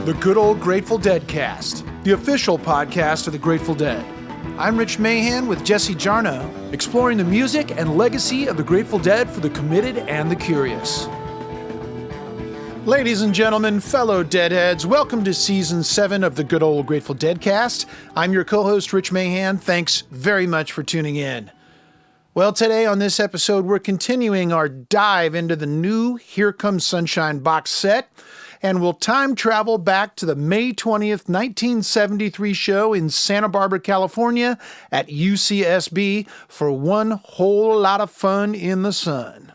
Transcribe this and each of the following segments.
The Good Old Grateful Deadcast, the official podcast of the Grateful Dead. I'm Rich Mahan with Jesse Jarnow, exploring the music and legacy of the Grateful Dead for the committed and the curious. Ladies and gentlemen, fellow Deadheads, welcome to Season 7 of the Good Old Grateful Deadcast. I'm your co-host, Rich Mahan. Thanks very much for tuning in. Well, today on this episode, we're continuing our dive into the new Here Comes Sunshine box set, and we'll time travel back to the May 20th, 1973 show in Santa Barbara, California at UCSB for one whole lot of fun in the sun.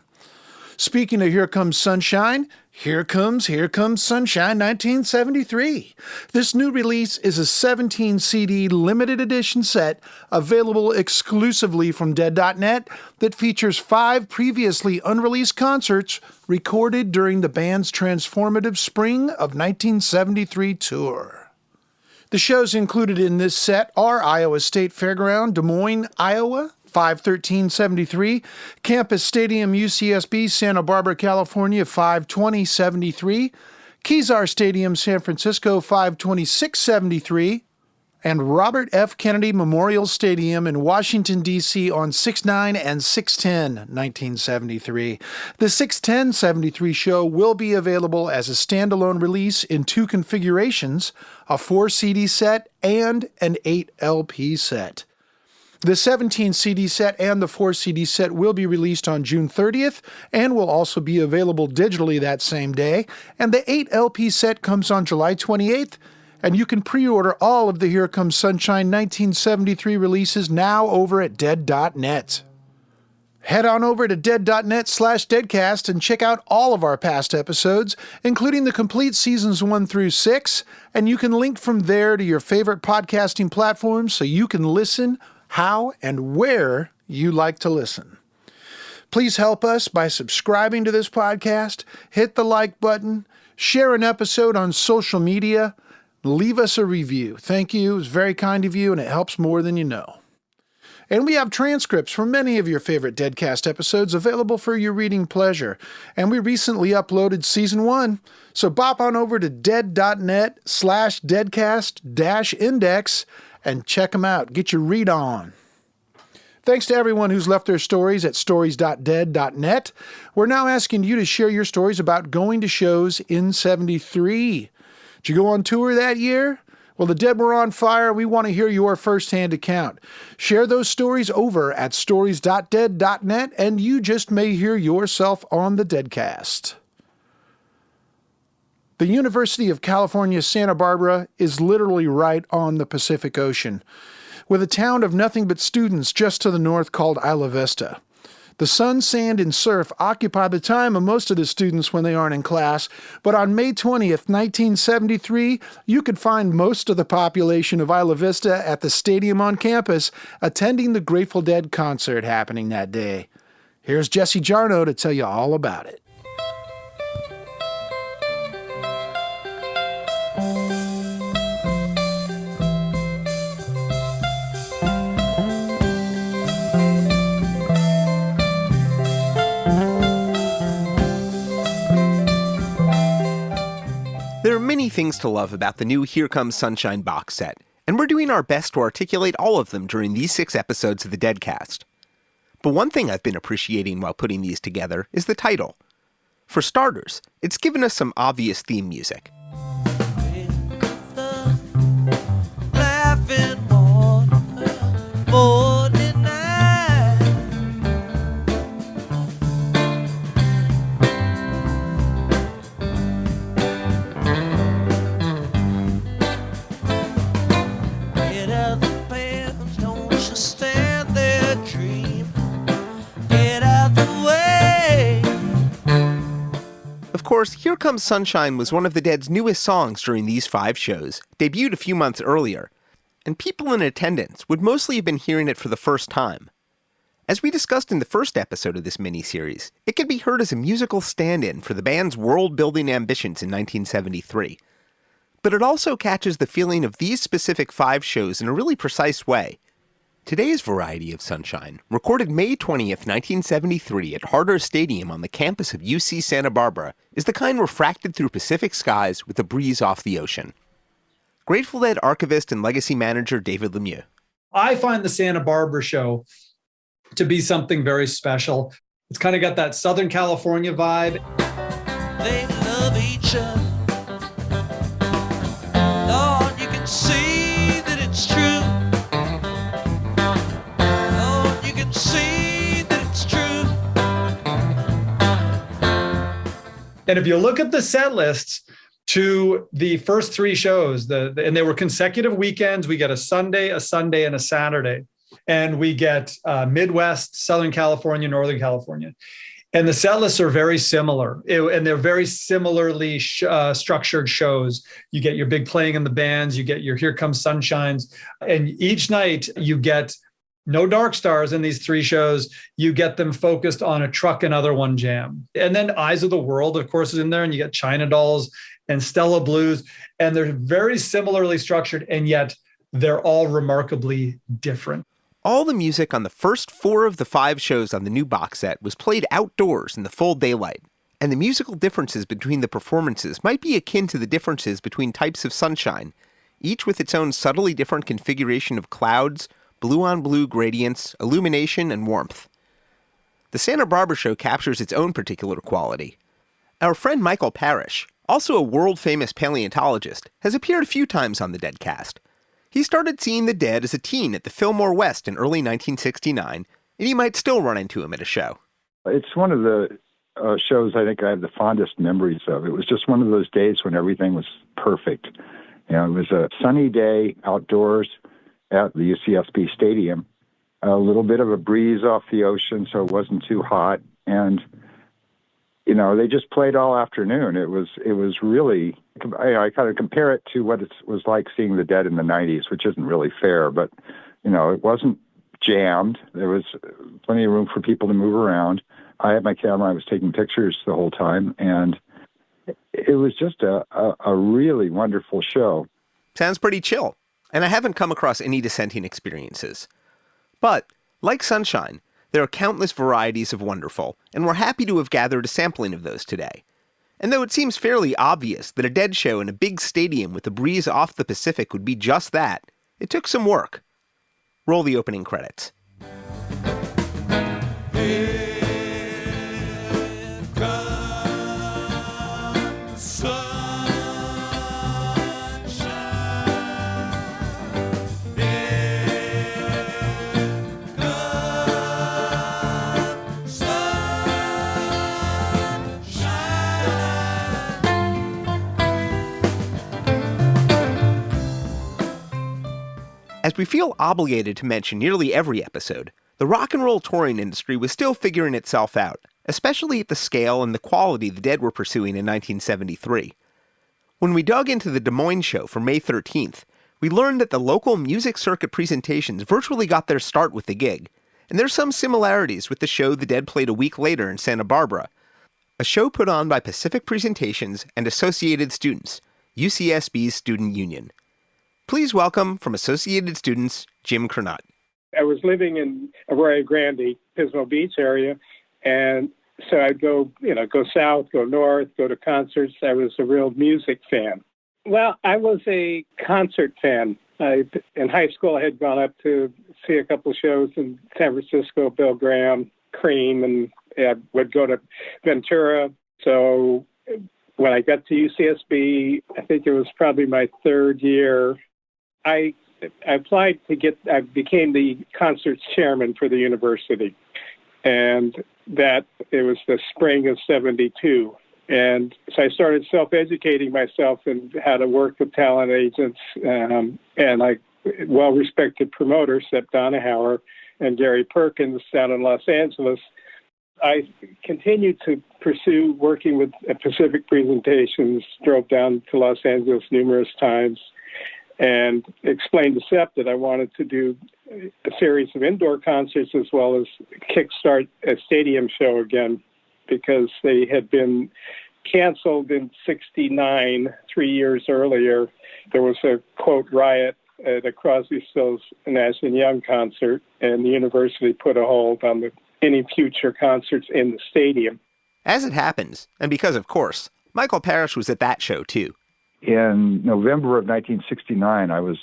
Speaking of Here Comes Sunshine, Here Comes Sunshine 1973. This new release is a 17-CD limited edition set available exclusively from Dead.net that features 5 previously unreleased concerts recorded during the band's transformative spring of 1973 tour. The shows included in this set are Iowa State Fairground, Des Moines, Iowa, 5/13/73, Campus Stadium, UCSB, Santa Barbara, California, 5/20/73, Kezar Stadium, San Francisco, 5/26/73, and Robert F. Kennedy Memorial Stadium in Washington, D.C. on 6/9 and 6/10/1973. The 6/10/73 show will be available as a standalone release in 2 configurations, a 4-CD set and an 8-LP set. The 17-CD set and the 4-CD set will be released on June 30th and will also be available digitally that same day, and the 8-LP set comes on July 28th, and you can pre-order all of the Here Comes Sunshine 1973 releases now over at Dead.net. Head on over to Dead.net/Deadcast and check out all of our past episodes, including the complete seasons 1 through 6, and you can link from there to your favorite podcasting platforms so you can listen how and where you like to listen. Please help us by subscribing to this podcast, hit the like button, share an episode on social media, leave us a review. Thank you. It's very kind of you, and it helps more than you know. And we have transcripts from many of your favorite Deadcast episodes available for your reading pleasure. And we recently uploaded Season 1, so bop on over to Dead.net/Deadcast-index and check them out. Get your read on. Thanks to everyone who's left their stories at stories.dead.net. We're now asking you to share your stories about going to shows in 73. Did you go on tour that year? Well, the Dead were on fire. We want to hear your first-hand account. Share those stories over at stories.dead.net, and you just may hear yourself on the Deadcast. The University of California, Santa Barbara is literally right on the Pacific Ocean, with a town of nothing but students just to the north called Isla Vista. The sun, sand, and surf occupy the time of most of the students when they aren't in class, but on May 20th, 1973, you could find most of the population of Isla Vista at the stadium on campus attending the Grateful Dead concert happening that day. Here's Jesse Jarnow to tell you all about it. There are many things to love about the new Here Comes Sunshine box set, and we're doing our best to articulate all of them during these 6 episodes of the Deadcast. But one thing I've been appreciating while putting these together is the title. For starters, it's given us some obvious theme music. Of course, Here Comes Sunshine was one of the Dead's newest songs during these 5 shows, debuted a few months earlier, and people in attendance would mostly have been hearing it for the first time. As we discussed in the first episode of this miniseries, it could be heard as a musical stand-in for the band's world-building ambitions in 1973. But it also catches the feeling of these specific 5 shows in a really precise way. Today's variety of sunshine, recorded May 20th, 1973 at Harder Stadium on the campus of UC Santa Barbara, is the kind refracted through Pacific skies with a breeze off the ocean. Grateful Dead archivist and legacy manager David Lemieux. I find the Santa Barbara show to be something very special. It's kind of got that Southern California vibe. They love each other. Lord, you can see that it's true. Lord, you can see that it's true. And if you look at the set lists to the first three shows, and they were consecutive weekends, we get a Sunday, and a Saturday. And we get Midwest, Southern California, Northern California. And the set lists are very similar. And they're very similarly structured shows. You get your big playing in the bands, you get your Here Comes Sunshines. And each night you get no dark stars in these three shows. You get them focused on a Truck and Other One jam. And then Eyes of the World, of course, is in there. And you get China Dolls and Stella Blues. And they're very similarly structured. And yet they're all remarkably different. All the music on the first 4 of the 5 shows on the new box set was played outdoors in the full daylight, and the musical differences between the performances might be akin to the differences between types of sunshine, each with its own subtly different configuration of clouds, blue-on-blue gradients, illumination, and warmth. The Santa Barbara show captures its own particular quality. Our friend Michael Parrish, also a world-famous paleontologist, has appeared a few times on the Deadcast. He started seeing the Dead as a teen at the Fillmore West in early 1969, and you might still run into him at a show. It's one of the shows I think I have the fondest memories of. It was just one of those days when everything was perfect. You know, it was a sunny day outdoors at the UCSB stadium, a little bit of a breeze off the ocean, so it wasn't too hot, and you know, they just played all afternoon. It was really, I kind of compare it to what it was like seeing the Dead in the 90s, which isn't really fair, but, you know, it wasn't jammed. There was plenty of room for people to move around. I had my camera. I was taking pictures the whole time, and it was just a really wonderful show. Sounds pretty chill, and I haven't come across any dissenting experiences. But, like Sunshine, there are countless varieties of wonderful, and we're happy to have gathered a sampling of those today. And though it seems fairly obvious that a Dead show in a big stadium with a breeze off the Pacific would be just that, it took some work. Roll the opening credits. As we feel obligated to mention nearly every episode, the rock and roll touring industry was still figuring itself out, especially at the scale and the quality the Dead were pursuing in 1973. When we dug into the Des Moines show for May 13th, we learned that the local music circuit presentations virtually got their start with the gig, and there's some similarities with the show the Dead played a week later in Santa Barbara, a show put on by Pacific Presentations and Associated Students, UCSB's student union. Please welcome, from Associated Students, Jim Curnutt. I was living in Arroyo Grande, Pismo Beach area, and so I'd go south, go north, go to concerts. I was a real music fan. Well, I was a concert fan. In high school, I had gone up to see a couple shows in San Francisco, Bill Graham, Cream, and I would go to Ventura. So when I got to UCSB, I think it was probably my third year, I applied I became the concerts chairman for the university. And that it was the spring of 72. And so I started self-educating myself in how to work with talent agents and well-respected promoters, Sepp Donahower and Gary Perkins down in Los Angeles. I continued to pursue working with Pacific Presentations, drove down to Los Angeles numerous times, and explained to Sepp that I wanted to do a series of indoor concerts as well as kickstart a stadium show again, because they had been canceled in '69, 3 years earlier. There was a, quote, riot at a Crosby, Stills, Nash and Young concert, and the university put a hold on any future concerts in the stadium. As it happens, and because of course, Michael Parrish was at that show too. In November of 1969, I was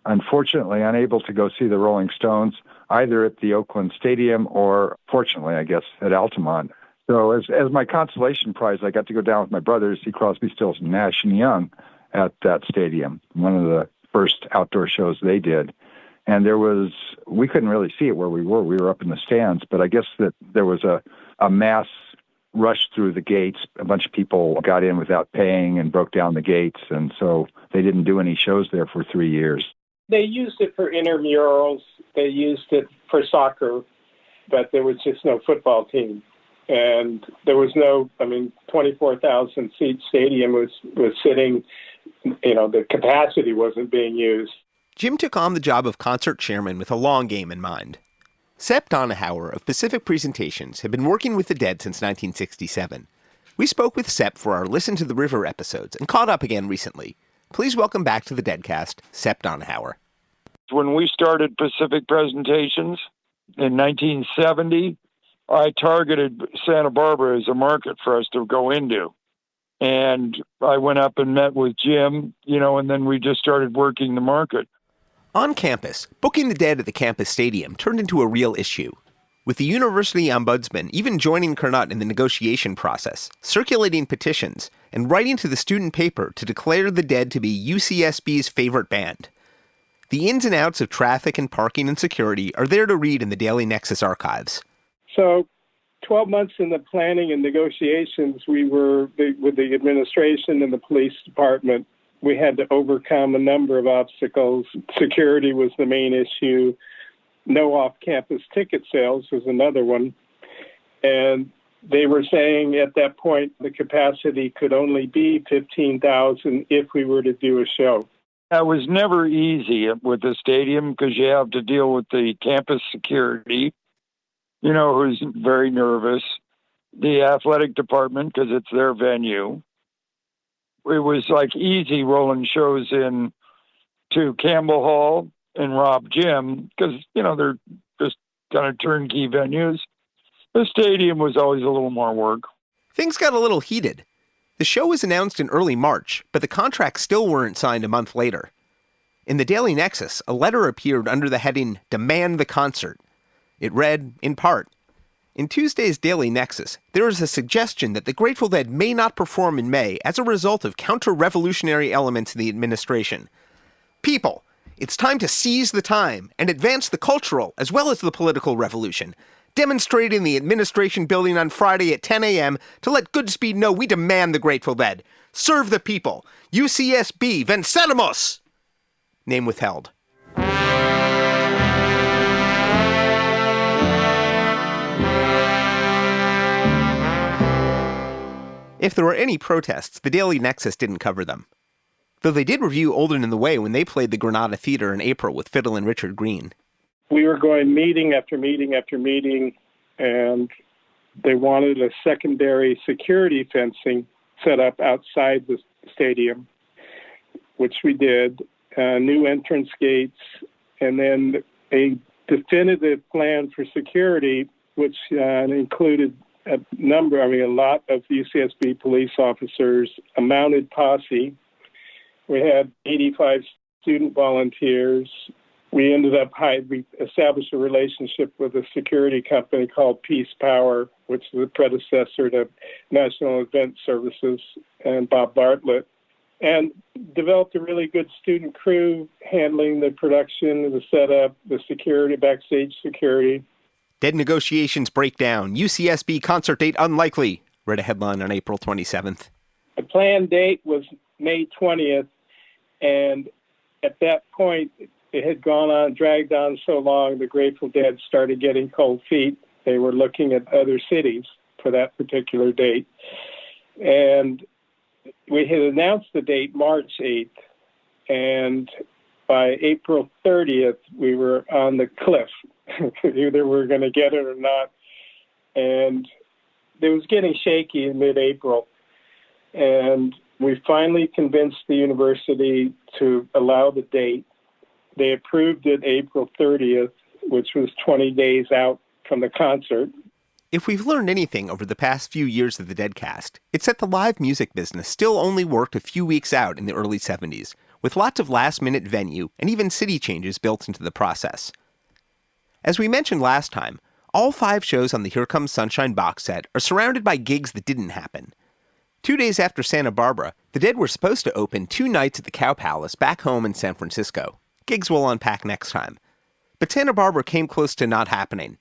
unfortunately unable to go see the Rolling Stones, either at the Oakland Stadium or, fortunately, I guess, at Altamont. So as my consolation prize, I got to go down with my brother to see Crosby, Stills, Nash and Young at that stadium, one of the first outdoor shows they did. And we couldn't really see it where we were. We were up in the stands, but I guess that there was a mass rush through the gates. A bunch of people got in without paying and broke down the gates, and so they didn't do any shows there for 3 years. They used it for intramurals. They used it for soccer, but there was just no football team. And there was 24,000 seat stadium was sitting, the capacity wasn't being used. Jim took on the job of concert chairman with a long game in mind. Sepp Donahower of Pacific Presentations had been working with the Dead since 1967. We spoke with Sepp for our Listen to the River episodes and caught up again recently. Please welcome back to the Deadcast, Sepp Donahower. When we started Pacific Presentations in 1970, I targeted Santa Barbara as a market for us to go into. And I went up and met with Jim, and then we just started working the market. On campus, booking the Dead at the campus stadium turned into a real issue, with the university ombudsman even joining Curnutt in the negotiation process, circulating petitions, and writing to the student paper to declare the Dead to be UCSB's favorite band. The ins and outs of traffic and parking and security are there to read in the Daily Nexus archives. So 12 months in the planning and negotiations, we were with the administration and the police department. We had to overcome a number of obstacles. Security was the main issue. No off-campus ticket sales was another one. And they were saying at that point the capacity could only be 15,000 if we were to do a show. That was never easy with the stadium because you have to deal with the campus security, who's very nervous, the athletic department because it's their venue. It was like easy rolling shows in to Campbell Hall and Rob Gym because, they're just kind of turnkey venues. The stadium was always a little more work. Things got a little heated. The show was announced in early March, but the contracts still weren't signed a month later. In the Daily Nexus, a letter appeared under the heading, "Demand the Concert." It read, in part, "In Tuesday's Daily Nexus, there is a suggestion that the Grateful Dead may not perform in May as a result of counter-revolutionary elements in the administration. People, it's time to seize the time and advance the cultural as well as the political revolution. Demonstrate in the administration building on Friday at 10 a.m. to let Goodspeed know we demand the Grateful Dead. Serve the people. UCSB, venceremos!" Name withheld. If there were any protests, the Daily Nexus didn't cover them. Though they did review Olden in the Way when they played the Granada Theater in April with Fiddle and Richard Green. We were going meeting after meeting after meeting, and they wanted a secondary security fencing set up outside the stadium, which we did, new entrance gates, and then a definitive plan for security, which included a lot of UCSB police officers, a mounted posse. We had 85 student volunteers. We we established a relationship with a security company called Peace Power, which is the predecessor to National Event Services, and Bob Bartlett, and developed a really good student crew handling the production, the setup, the security, backstage security. Dead negotiations break down. UCSB concert date unlikely, read a headline on April 27th. The planned date was May 20th, and at that point, it had dragged on so long, the Grateful Dead started getting cold feet. They were looking at other cities for that particular date. And we had announced the date March 8th, and by April 30th, we were on the cliff. Either we're going to get it or not. And it was getting shaky in mid-April. And we finally convinced the university to allow the date. They approved it April 30th, which was 20 days out from the concert. If we've learned anything over the past few years of the Deadcast, it's that the live music business still only worked a few weeks out in the early 70s, with lots of last-minute venue and even city changes built into the process. As we mentioned last time, all 5 shows on the Here Comes Sunshine box set are surrounded by gigs that didn't happen. 2 days after Santa Barbara, the Dead were supposed to open 2 nights at the Cow Palace back home in San Francisco. Gigs we'll unpack next time. But Santa Barbara came close to not happening.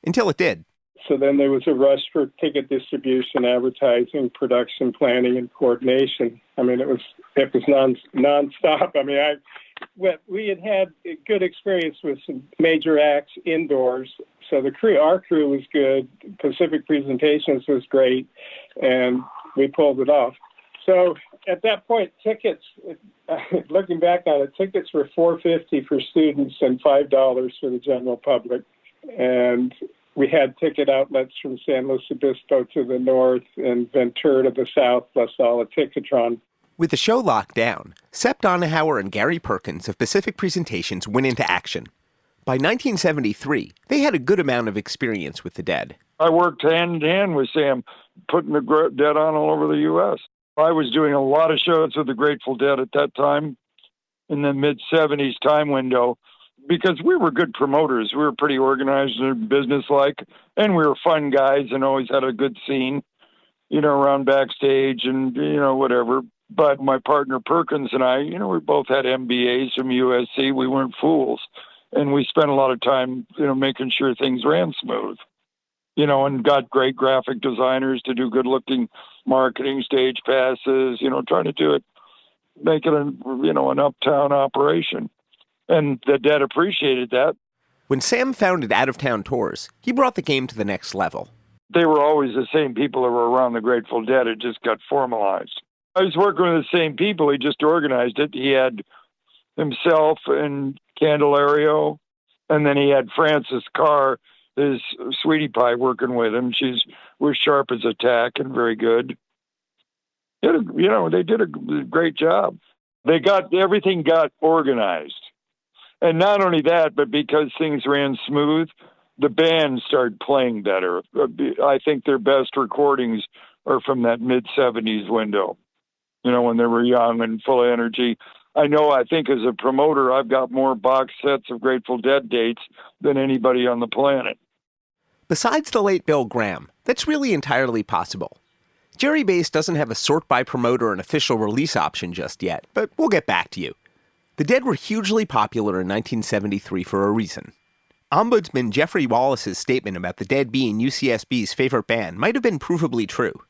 Until it did. So then there was a rush for ticket distribution, advertising, production, planning, and coordination. I mean, it was nonstop. I mean, we had a good experience with some major acts indoors. So our crew was good. Pacific Presentations was great, and we pulled it off. So at that point, tickets, looking back on it, tickets were $4.50 for students and $5 for the general public. And we had ticket outlets from San Luis Obispo to the north and Ventura to the south, plus all the Ticketron. With the show locked down, Sepp, Donahower, and Gary Perkins of Pacific Presentations went into action. By 1973, they had a good amount of experience with the Dead. I worked hand in hand with Sam, putting the Dead on all over the U.S. I was doing a lot of shows with the Grateful Dead at that time, in the mid-'70s time window, because we were good promoters. We were pretty organized and businesslike, and we were fun guys and always had a good scene, around backstage and, whatever. But my partner Perkins and I, we both had MBAs from USC. We weren't fools. And we spent a lot of time, making sure things ran smooth, and got great graphic designers to do good-looking marketing, stage passes, trying to do it, make it an uptown operation. And the Dead appreciated that. When Sam founded Out of Town Tours, he brought the game to the next level. They were always the same people that were around the Grateful Dead. It just got formalized. I was working with the same people. He just organized it. He had himself and Candelario, and then he had Frances Carr, his sweetie pie, working with him. She was sharp as a tack and very good. They did a great job. Everything got organized. And not only that, but because things ran smooth, the band started playing better. I think their best recordings are from that mid-'70s window, when they were young and full of energy. I think as a promoter, I've got more box sets of Grateful Dead dates than anybody on the planet. Besides the late Bill Graham, that's really entirely possible. Jerry Bass doesn't have a sort by promoter and official release option just yet, but we'll get back to you. The Dead were hugely popular in 1973 for a reason. Ombudsman Jeffrey Wallace's statement about the Dead being UCSB's favorite band might have been provably true.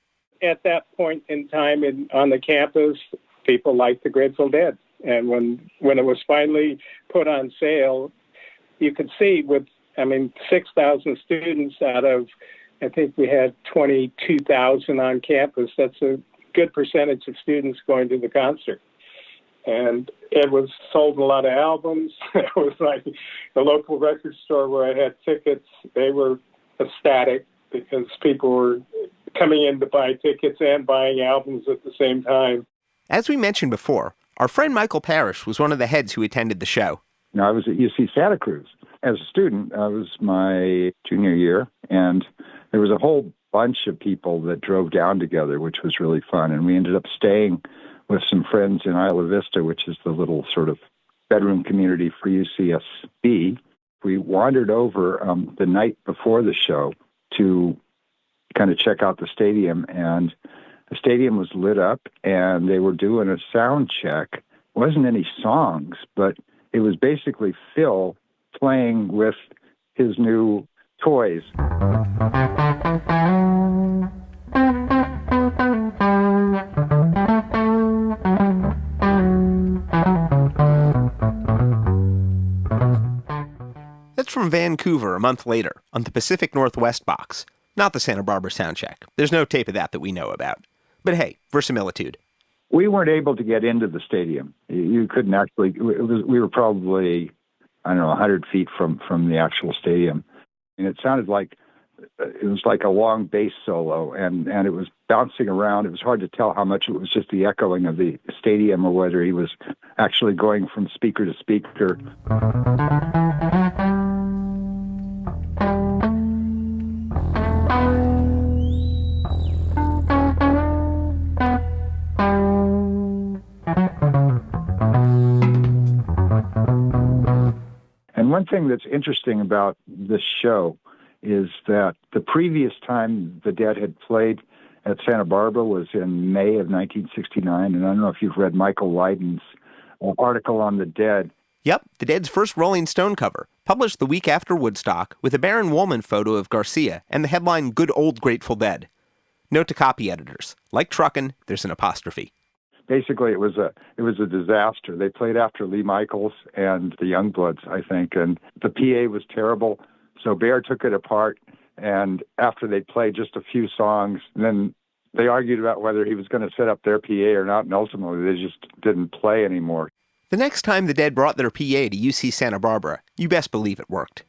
At that point in time on the campus, people liked the Grateful Dead. And when it was finally put on sale, you could see 6,000 students out of, I think we had 22,000 on campus. That's a good percentage of students going to the concert. And it was sold a lot of albums. It was like the local record store where I had tickets. They were ecstatic because people were coming in to buy tickets and buying albums at the same time. As we mentioned before, our friend Michael Parrish was one of the heads who attended the show. I was at UC Santa Cruz. As a student, I was my junior year, and there was a whole bunch of people that drove down together, which was really fun. And we ended up staying with some friends in Isla Vista, which is the little sort of bedroom community for UCSB. We wandered over the night before the show to kind of check out the stadium, and the stadium was lit up, and they were doing a sound check. It wasn't any songs, but it was basically Phil playing with his new toys. That's from Vancouver a month later on the Pacific Northwest box, not the Santa Barbara soundcheck. There's no tape of that we know about. But hey, verisimilitude. We weren't able to get into the stadium. You couldn't actually. We were probably, 100 feet from the actual stadium. And it sounded like it was like a long bass solo, and it was bouncing around. It was hard to tell how much it was just the echoing of the stadium or whether he was actually going from speaker to speaker. And one thing that's interesting about this show is that the previous time the Dead had played at Santa Barbara was in May of 1969. And I don't know if you've read Michael Lydon's article on the Dead. Yep, the Dead's first Rolling Stone cover, published the week after Woodstock, with a Baron Wolman photo of Garcia and the headline, Good Old Grateful Dead. Note to copy editors, like truckin', there's an apostrophe. Basically, it was a disaster. They played after Lee Michaels and the Youngbloods, I think, and the PA was terrible. So Bear took it apart, and after they played just a few songs, then they argued about whether he was going to set up their PA or not, and ultimately they just didn't play anymore. The next time the Dead brought their PA to UC Santa Barbara, you best believe it worked.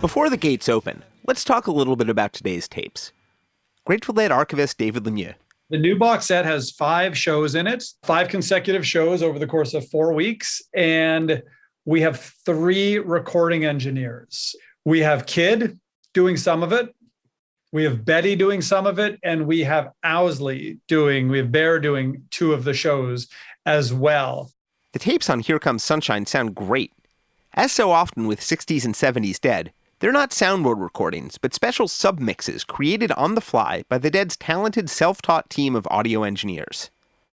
Before the gates open, let's talk a little bit about today's tapes. Grateful Dead archivist David Lemieux. The new box set has 5 shows in it, 5 consecutive shows over the course of 4 weeks. And we have 3 recording engineers. We have Kid doing some of it. We have Betty doing some of it. And we have we have Bear doing 2 of the shows as well. The tapes on Here Comes Sunshine sound great. As so often with 60s and 70s Dead, they're not soundboard recordings, but special submixes created on the fly by the Dead's talented self-taught team of audio engineers.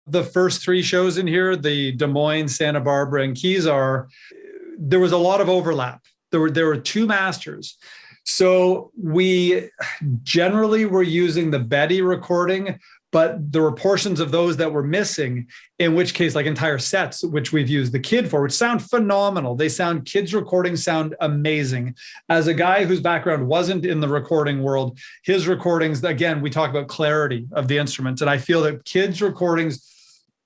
The first 3 shows in here, the Des Moines, Santa Barbara, and Kezar, there was a lot of overlap. There were 2 masters. So we generally were using the Betty recording, but there were portions of those that were missing, in which case, like entire sets, which we've used the Kid for, which sound phenomenal. Kid's recordings sound amazing. As a guy whose background wasn't in the recording world, his recordings, again, we talk about clarity of the instruments. And I feel that Kid's recordings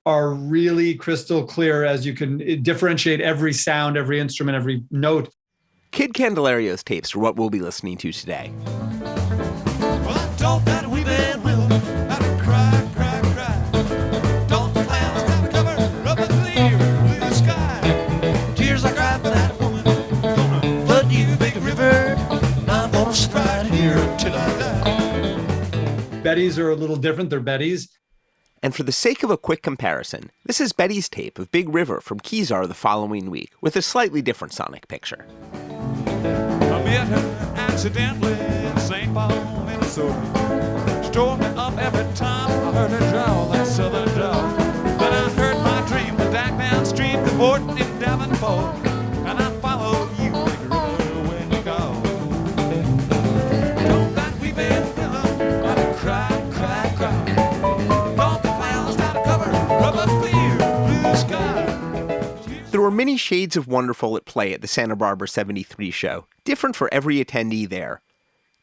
are really crystal clear, as you can differentiate every sound, every instrument, every note. Kid Candelario's tapes are what we'll be listening to today. Well, I told that we've been willing to cry, cry, cry. Don't the clouds try to cover up a clear blue sky. Tears I cried for that woman, gonna flood you, big river. And I'm gonna stride here until I die. Betty's are a little different. They're Betty's. And for the sake of a quick comparison, this is Betty's tape of Big River from Kezar the following week, with a slightly different sonic picture. I met her accidentally in St. Paul, Minnesota. She tore me up every time I heard her drawl, that southern drawl. Then I heard my dream, the back downstream, the port in Davenport. And I followed you, Big River, when you go. Don't that we been feeling, gotta cry, cry, cry. Don't the clouds try to cover up a clear blue sky. There were many shades of wonderful at play at the Santa Barbara 73 show, different for every attendee there.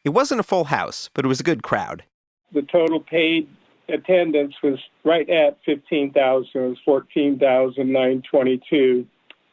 It wasn't a full house, but it was a good crowd. The total paid attendance was right at 15,000. It was 14,922.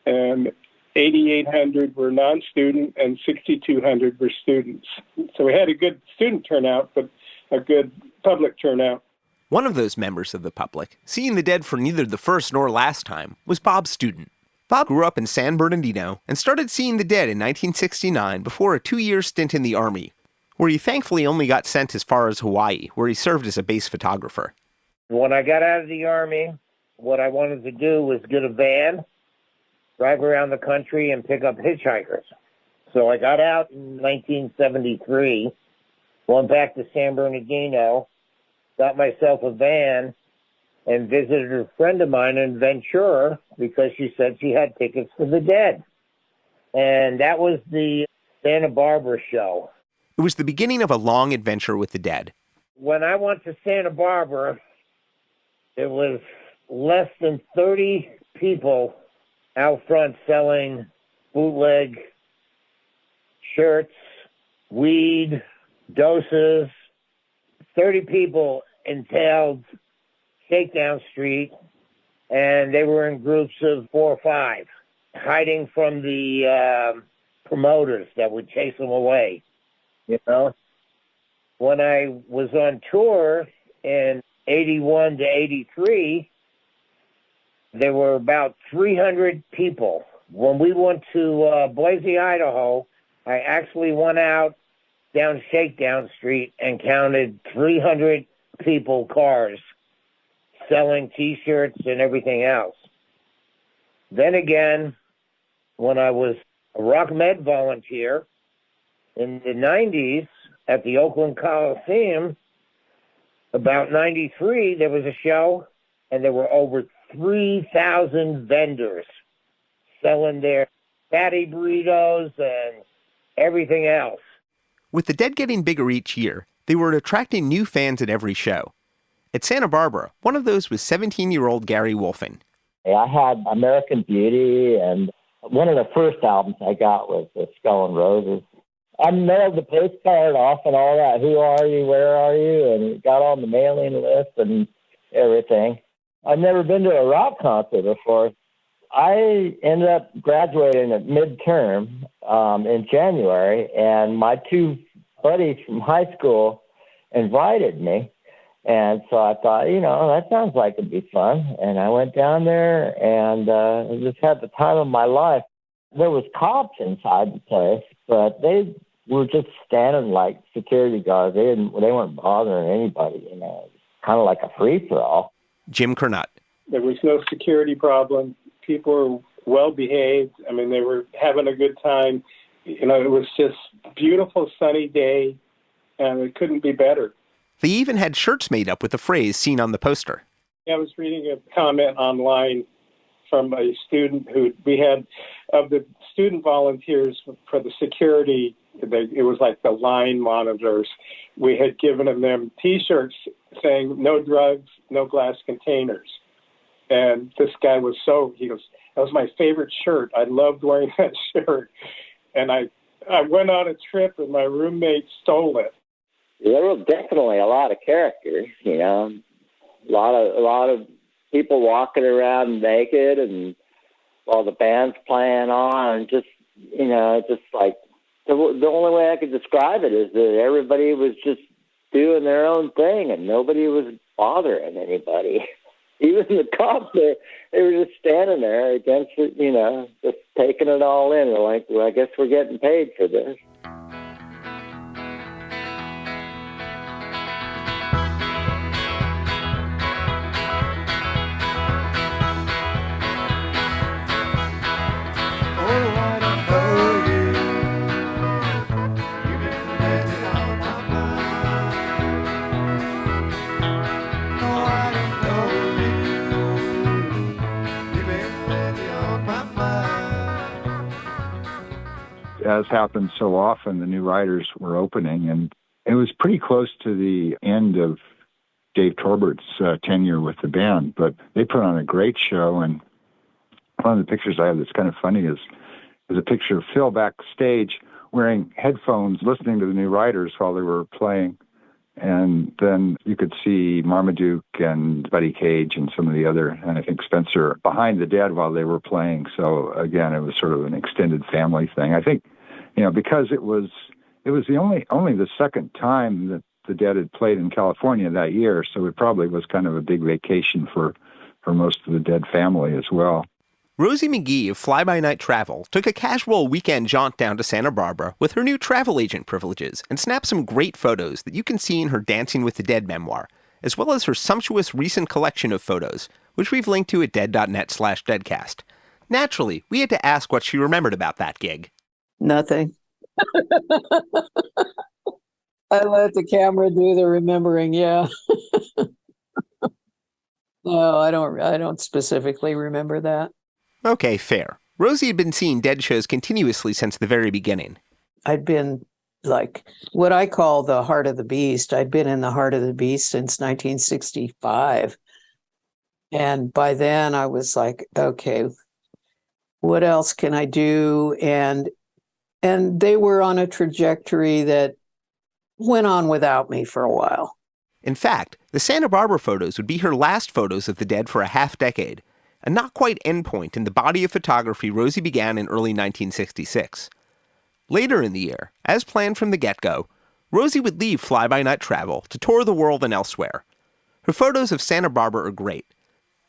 And 8,800 were non-student and 6,200 were students. So we had a good student turnout, but a good public turnout. One of those members of the public, seeing the Dead for neither the first nor last time, was Bob Student. Bob grew up in San Bernardino and started seeing the Dead in 1969 before a 2-year stint in the Army, where he thankfully only got sent as far as Hawaii, where he served as a base photographer. When I got out of the Army, what I wanted to do was get a van, drive around the country, and pick up hitchhikers. So I got out in 1973, went back to San Bernardino, got myself a van, and visited a friend of mine in Ventura because she said she had tickets for the Dead. And that was the Santa Barbara show. It was the beginning of a long adventure with the dead. When I went to Santa Barbara, there was less than 30 people out front selling bootleg shirts, weed, doses. 30 people entailed Shakedown Street, and they were in groups of 4 or 5, hiding from the promoters that would chase them away, you know? When I was on tour in 81 to 83, there were about 300 people. When we went to Boise, Idaho, I actually went out down Shakedown Street and counted 300 people, cars, selling T-shirts and everything else. Then again, when I was a Rock Med volunteer in the 90s at the Oakland Coliseum, about 93, there was a show, and there were over 3,000 vendors selling their fatty burritos and everything else. With the dead getting bigger each year, they were attracting new fans at every show. At Santa Barbara, one of those was 17-year-old Gary Wulfing. I had American Beauty, and one of the first albums I got was the Skull and Roses. I mailed the postcard off and all that. Who are you? Where are you? And got on the mailing list and everything. I've never been to a rock concert before. I ended up graduating at midterm in January, and my 2 buddies from high school invited me. And so I thought, that sounds like it'd be fun. And I went down there and I just had the time of my life. There was cops inside the place, but they were just standing like security guards. They weren't bothering anybody, kind of like a free-for-all. Jim Curnutt. There was no security problem. People were well behaved. I mean, they were having a good time. It was just a beautiful sunny day, and it couldn't be better. They even had shirts made up with the phrase seen on the poster. I was reading a comment online from a student who we had, of the student volunteers for the security, it was like the line monitors. We had given them T-shirts saying, "No drugs, no glass containers." And this guy he goes, "That was my favorite shirt. I loved wearing that shirt." And I went on a trip and my roommate stole it. There were definitely a lot of characters, a lot of people walking around naked, and while the band's playing on, and just like the only way I could describe it is that everybody was just doing their own thing, and nobody was bothering anybody. Even the cops, they were just standing there against it, just taking it all in. They're like, well, I guess we're getting paid for this. As happens so often, the new writers were opening, and it was pretty close to the end of Dave Torbert's tenure with the band, but they put on a great show. And one of the pictures I have that's kind of funny is a picture of Phil backstage wearing headphones, listening to the new writers while they were playing. And then you could see Marmaduke and Buddy Cage and some of the other, and I think Spencer, behind the Dead while they were playing. So again, it was sort of an extended family thing. I think, because it was the only the second time that the Dead had played in California that year, so it probably was kind of a big vacation for most of the Dead family as well. Rosie McGee of Fly By Night Travel took a casual weekend jaunt down to Santa Barbara with her new travel agent privileges and snapped some great photos that you can see in her Dancing with the Dead memoir, as well as her sumptuous recent collection of photos, which we've linked to at dead.net/deadcast. Naturally, we had to ask what she remembered about that gig. Nothing. I let the camera do the remembering, yeah. No, I don't specifically remember that. Okay, fair. Rosie had been seeing Dead shows continuously since the very beginning. I'd been like what I call the heart of the beast. I'd been in the heart of the beast since 1965. And by then I was like, okay, what else can I do? And they were on a trajectory that went on without me for a while. In fact, the Santa Barbara photos would be her last photos of the Dead for a half-decade, a not-quite endpoint in the body of photography Rosie began in early 1966. Later in the year, as planned from the get-go, Rosie would leave fly-by-night travel to tour the world and elsewhere. Her photos of Santa Barbara are great.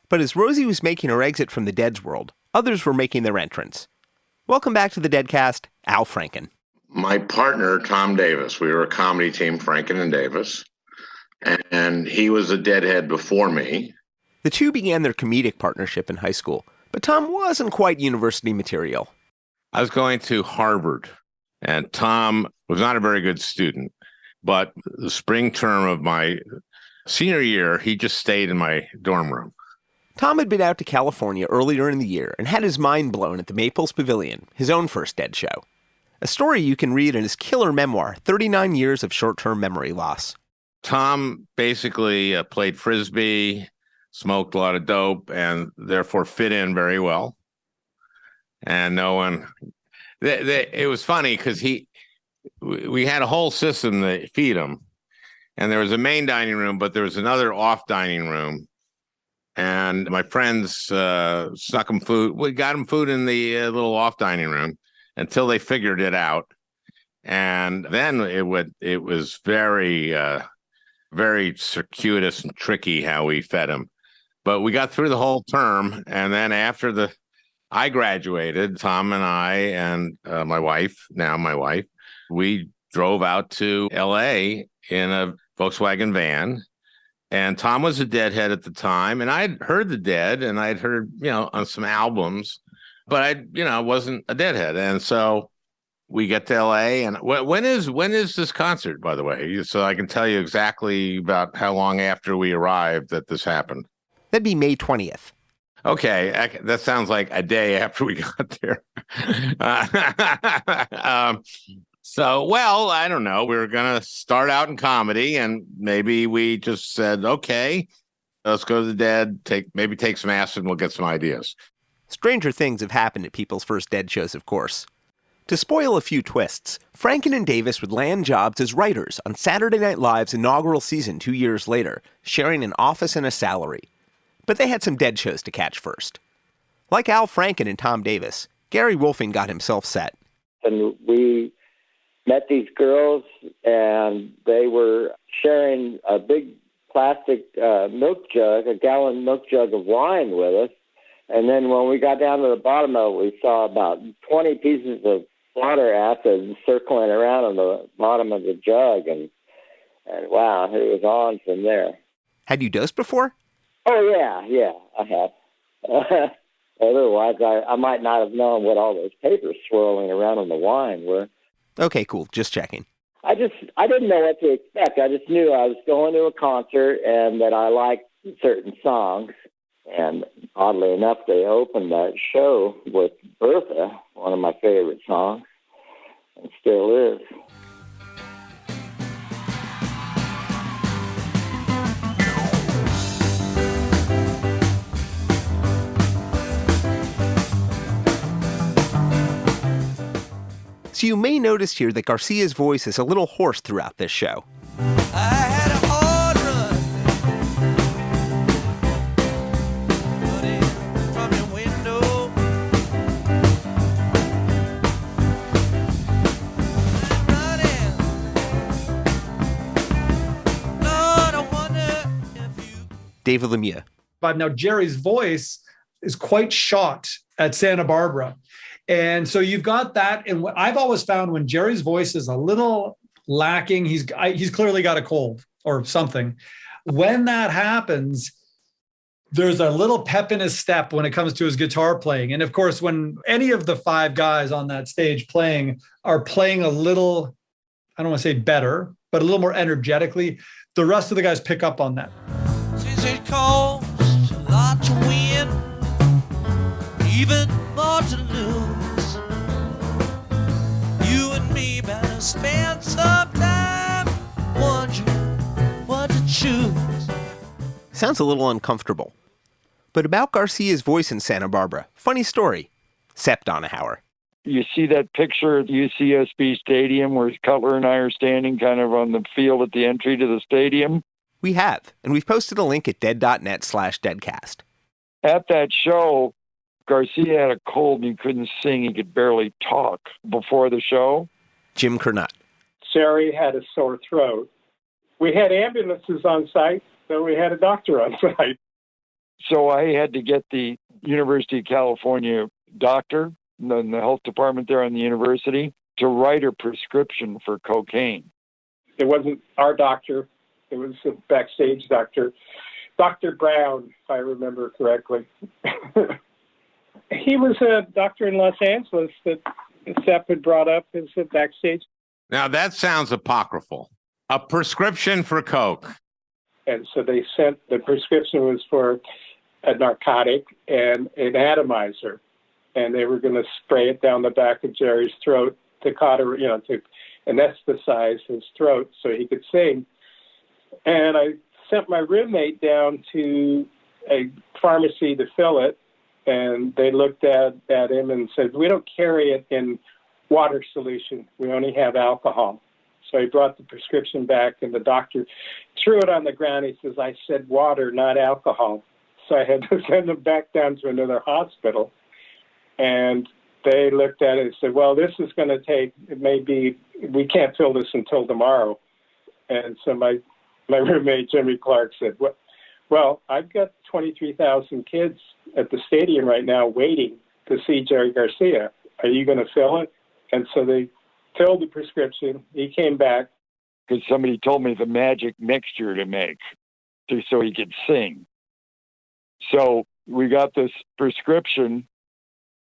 But as Rosie was making her exit from the Dead's world, others were making their entrance. Welcome back to the Deadcast, Al Franken. My partner, Tom Davis, we were a comedy team, Franken and Davis, and he was a Deadhead before me. The two began their comedic partnership in high school, but Tom wasn't quite university material. I was going to Harvard, and Tom was not a very good student, but the spring term of my senior year, he just stayed in my dorm room. Tom had been out to California earlier in the year and had his mind blown at the Maples Pavilion, his own first Dead show. A story you can read in his killer memoir, 39 Years of Short-Term Memory Loss. Tom basically played Frisbee, smoked a lot of dope, and therefore fit in very well. And no one... It was funny because we had a whole system to feed him. And there was a main dining room, but there was another off dining room. And my friends snuck him food. We got him food in the little off dining room until they figured it out. And then it was very, very circuitous and tricky how we fed him. But we got through the whole term. And then after I graduated, Tom and I and my wife, we drove out to L.A. in a Volkswagen van. And Tom was a Deadhead at the time, and I'd heard the Dead, and I'd heard, on some albums, but I wasn't a Deadhead. And so we get to L.A., and when is this concert, by the way? So I can tell you exactly about how long after we arrived that this happened. That'd be May 20th. Okay, that sounds like a day after we got there. So, well, I don't know. We were going to start out in comedy, and maybe we just said, okay, let's go to the Dead, take some acid, and we'll get some ideas. Stranger things have happened at people's first Dead shows, of course. To spoil a few twists, Franken and Davis would land jobs as writers on Saturday Night Live's inaugural season 2 years later, sharing an office and a salary. But they had some Dead shows to catch first. Like Al Franken and Tom Davis, Gary Wulfing got himself set. And we met these girls, and they were sharing a big plastic milk jug, a gallon milk jug of wine with us. And then when we got down to the bottom of it, we saw about 20 pieces of water acid circling around on the bottom of the jug. And wow, it was on from there. Had you dosed before? Oh, yeah, I have. Otherwise, I might not have known what all those papers swirling around on the wine were. Okay, cool. Just checking. I didn't know what to expect. I just knew I was going to a concert and that I liked certain songs. And oddly enough, they opened that show with Bertha, one of my favorite songs, and still is. So you may notice here that Garcia's voice is a little hoarse throughout this show. I had a hard run, running from your window. Running. Lord, I wonder if you... David Lemieux. But now Jerry's voice is quite shot at Santa Barbara. And so you've got that. And what I've always found when Jerry's voice is a little lacking, he's clearly got a cold or something. When that happens, there's a little pep in his step when it comes to his guitar playing. And of course, when any of the five guys on that stage are playing a little, I don't want to say better, but a little more energetically, the rest of the guys pick up on that. Since it costs a lot to win, even more to lose, you and me better spend some time wondering what to choose. Sounds a little uncomfortable. But about Garcia's voice in Santa Barbara, funny story. Sepp Donahower. You see that picture at UCSB Stadium where Cutler and I are standing kind of on the field at the entry to the stadium? We have, and we've posted a link at dead.net/deadcast. At that show, Garcia had a cold and he couldn't sing. He could barely talk before the show. Jim Curnutt. Jerry had a sore throat. We had ambulances on site, so we had a doctor on site. So I had to get the University of California doctor, the health department there on the university, to write a prescription for cocaine. It wasn't our doctor. It was a backstage doctor. Dr. Brown, if I remember correctly. He was a doctor in Los Angeles that Sepp had brought up as a backstage. Now that sounds apocryphal. A prescription for coke. And so they sent, the prescription was for a narcotic and an atomizer. And they were going to spray it down the back of Jerry's throat to to anesthetize his throat so he could sing. And I sent my roommate down to a pharmacy to fill it. And they looked at him and said, "We don't carry it in water solution. We only have alcohol." So he brought the prescription back, and the doctor threw it on the ground. He says, "I said water, not alcohol." So I had to send him back down to another hospital. And they looked at it and said, "Well, this is going to take, we can't fill this until tomorrow." And so my roommate, Jimmy Clark, said, "Well, I've got 23,000 kids at the stadium right now waiting to see Jerry Garcia. Are you going to fill it?" And so they filled the prescription. He came back. Because somebody told me the magic mixture to make so he could sing. So we got this prescription,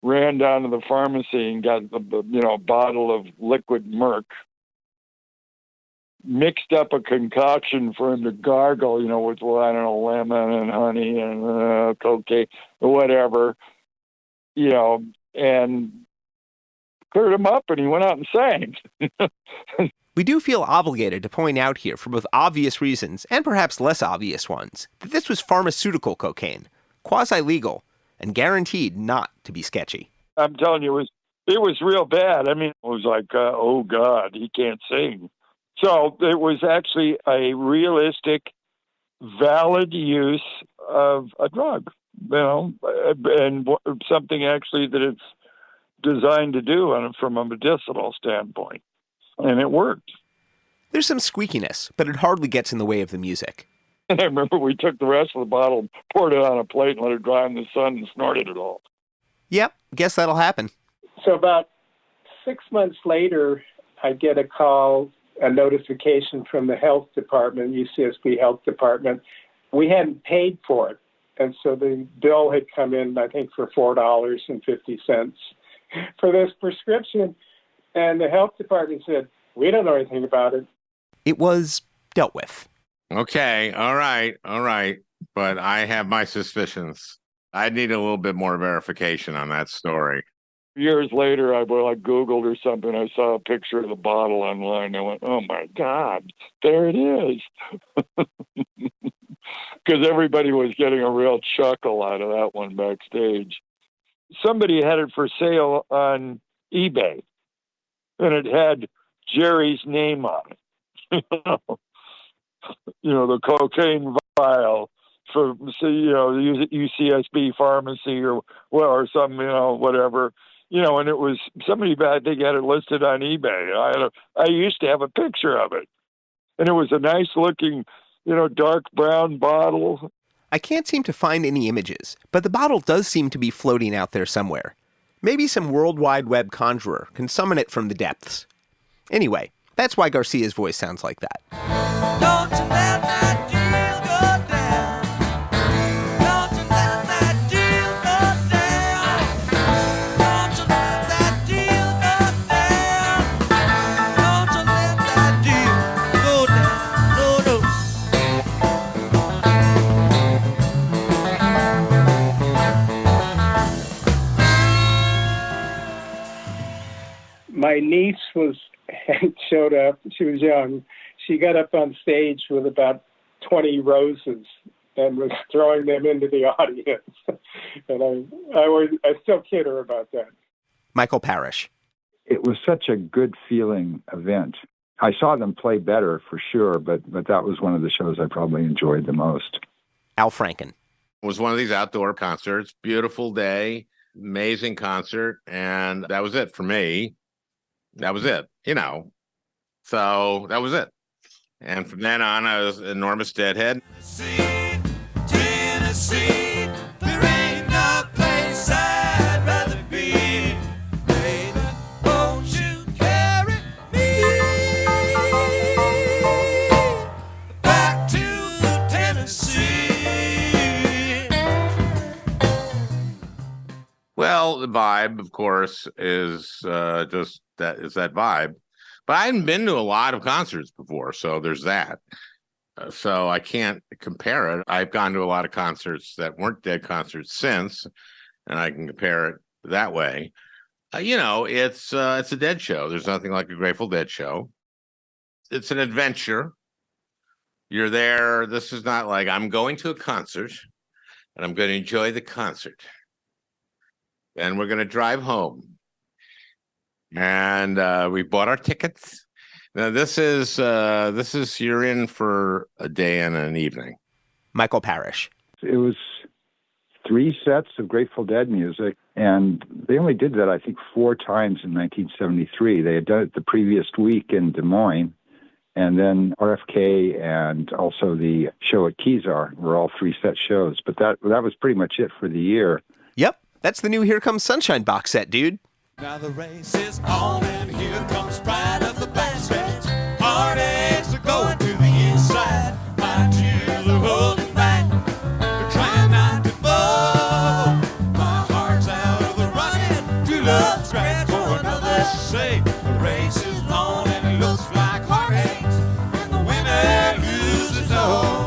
ran down to the pharmacy and got a bottle of liquid Merc, mixed up a concoction for him to gargle, with, lemon and honey and cocaine or whatever, and cleared him up, and he went out and sang. We do feel obligated to point out here, for both obvious reasons and perhaps less obvious ones, that this was pharmaceutical cocaine, quasi-legal, and guaranteed not to be sketchy. I'm telling you, it was real bad. I mean, it was like, oh, God, he can't sing. So it was actually a realistic, valid use of a drug, and something actually that it's designed to do from a medicinal standpoint. And it worked. There's some squeakiness, but it hardly gets in the way of the music. And I remember we took the rest of the bottle, poured it on a plate, and let it dry in the sun and snorted it all. Yep, guess that'll happen. So about 6 months later, I get a notification from the health department, UCSB health department. We hadn't paid for it. And so the bill had come in, I think, for $4.50 for this prescription. And the health department said, "We don't know anything about it." It was dealt with. Okay, all right. But I have my suspicions. I need a little bit more verification on that story. Years later, I Googled or something. I saw a picture of the bottle online. I went, "Oh, my God, there it is." Because everybody was getting a real chuckle out of that one backstage. Somebody had it for sale on eBay, and it had Jerry's name on it. The cocaine vial for, the UCSB pharmacy or some, whatever. And it was somebody bad. They got it listed on eBay. I used to have a picture of it, and it was a nice looking, dark brown bottle. I can't seem to find any images, but the bottle does seem to be floating out there somewhere. Maybe some World Wide Web conjurer can summon it from the depths. Anyway, that's why Garcia's voice sounds like that. Don't you let that deal go down. Don't you let that deal go down. Don't you let that deal go down. Don't you let that deal go down. No, no. My niece was and showed up. She was young. She got up on stage with about 20 roses and was throwing them into the audience. And I still kid her about that. Michael Parrish. It was such a good feeling event. I saw them play better for sure, but that was one of the shows I probably enjoyed the most. Al Franken. It was one of these outdoor concerts, beautiful day, amazing concert, and that was it for me. That was it, So that was it. And from then on, I was an enormous Deadhead. Tennessee, there ain't no place I'd rather be. Baby, won't you carry me back to Tennessee? Well, the vibe, of course, is just that vibe. But I hadn't been to a lot of concerts before, so there's that. So I can't compare it. I've gone to a lot of concerts that weren't Dead concerts since, and I can compare it that way. It's a Dead show. There's nothing like a Grateful Dead show. It's an adventure. You're there. This is not like I'm going to a concert, and I'm going to enjoy the concert. Then we're going to drive home. And we bought our tickets. Now this is you're in for a day and an evening. Michael Parrish. It was 3 sets of Grateful Dead music, and they only did that, I think, 4 times in 1973. They had done it the previous week in Des Moines, and then RFK and also the show at Kezar were all 3-set shows. But that was pretty much it for the year. Yep, that's the new Here Comes Sunshine box set, dude. Now the race is on and here comes pride of the backstretch. Heartaches are going to the inside. My tears are holding back. They're trying not to fall. My heart's out of the running. True love scratch for another say. The race is on and it looks like heartaches. And the winner loses all.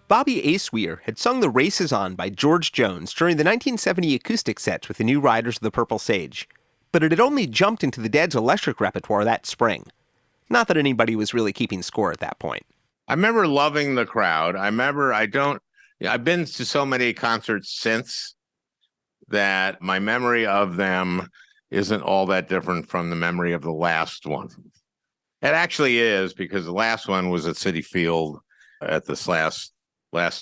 Bobby Aceweir had sung The Race Is On by George Jones during the 1970 acoustic sets with the New Riders of the Purple Sage, but it had only jumped into the Dead's electric repertoire that spring. Not that anybody was really keeping score at that point. I remember loving the crowd. I've been to so many concerts since that my memory of them isn't all that different from the memory of the last one. It actually is, because the last one was at Citi Field at this last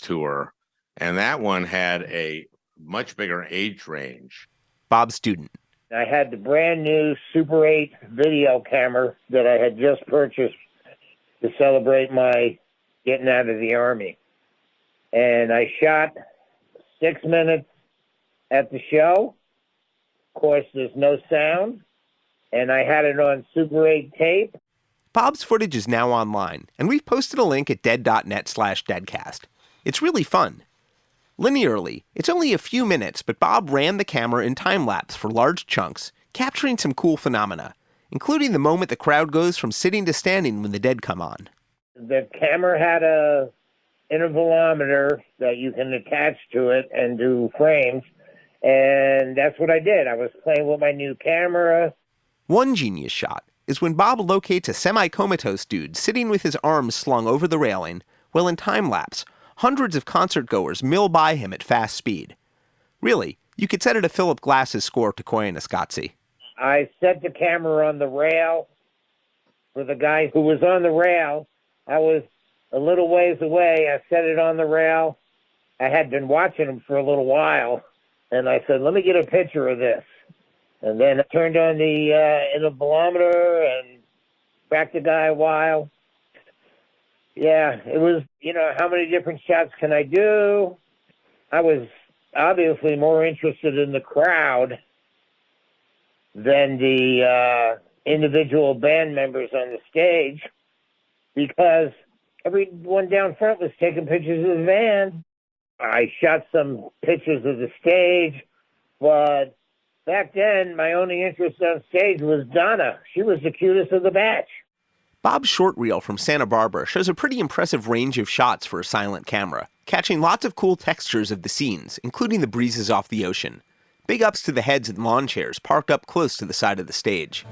tour, and that one had a much bigger age range. Bob Student. I had the brand new Super 8 video camera that I had just purchased to celebrate my getting out of the Army. And I shot 6 minutes at the show. Of course, there's no sound. And I had it on Super 8 tape. Bob's footage is now online, and we've posted a link at dead.net/deadcast. It's really fun. Linearly, it's only a few minutes, but Bob ran the camera in time-lapse for large chunks, capturing some cool phenomena, including the moment the crowd goes from sitting to standing when the Dead come on. The camera had a intervalometer that you can attach to it and do frames, and that's what I did. I was playing with my new camera. One genius shot is when Bob locates a semi-comatose dude sitting with his arms slung over the railing, while in time-lapse, hundreds of concert-goers mill by him at fast speed. Really, you could set it to Philip Glass's score to Koyaanisqatsi. I set the camera on the rail for the guy who was on the rail. I was a little ways away. I set it on the rail. I had been watching him for a little while, and I said, let me get a picture of this. And then I turned on the intervalometer and tracked the guy a while. Yeah, it was, how many different shots can I do? I was obviously more interested in the crowd than the individual band members on the stage, because everyone down front was taking pictures of the van. I shot some pictures of the stage, but back then, my only interest on stage was Donna. She was the cutest of the batch. Bob's short reel from Santa Barbara shows a pretty impressive range of shots for a silent camera, catching lots of cool textures of the scenes, including the breezes off the ocean. Big ups to the heads in lawn chairs parked up close to the side of the stage.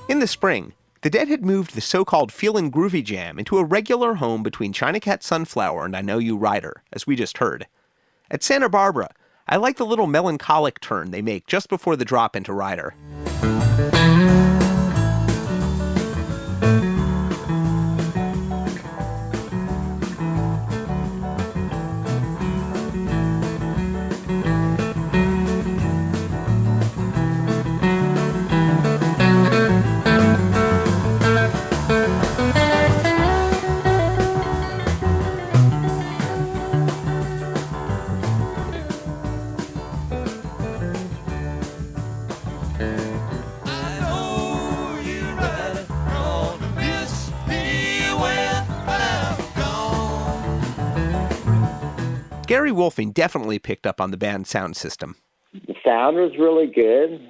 In the spring, the Dead had moved the so-called Feelin' Groovy Jam into a regular home between China Cat Sunflower and I Know You Rider, as we just heard. At Santa Barbara, I like the little melancholic turn they make just before the drop into Rider. Gary Wulfing definitely picked up on the band's sound system. The sound was really good.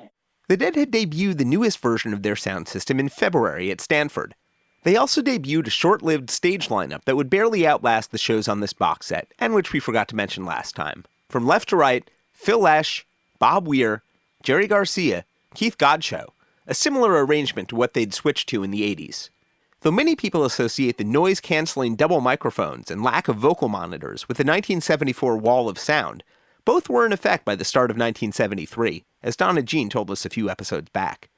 The Dead had debuted the newest version of their sound system in February at Stanford. They also debuted a short-lived stage lineup that would barely outlast the shows on this box set, and which we forgot to mention last time. From left to right, Phil Lesh, Bob Weir, Jerry Garcia, Keith Godchaux, a similar arrangement to what they'd switched to in the 80s. Though many people associate the noise-canceling double microphones and lack of vocal monitors with the 1974 wall of sound, both were in effect by the start of 1973, as Donna Jean told us a few episodes back.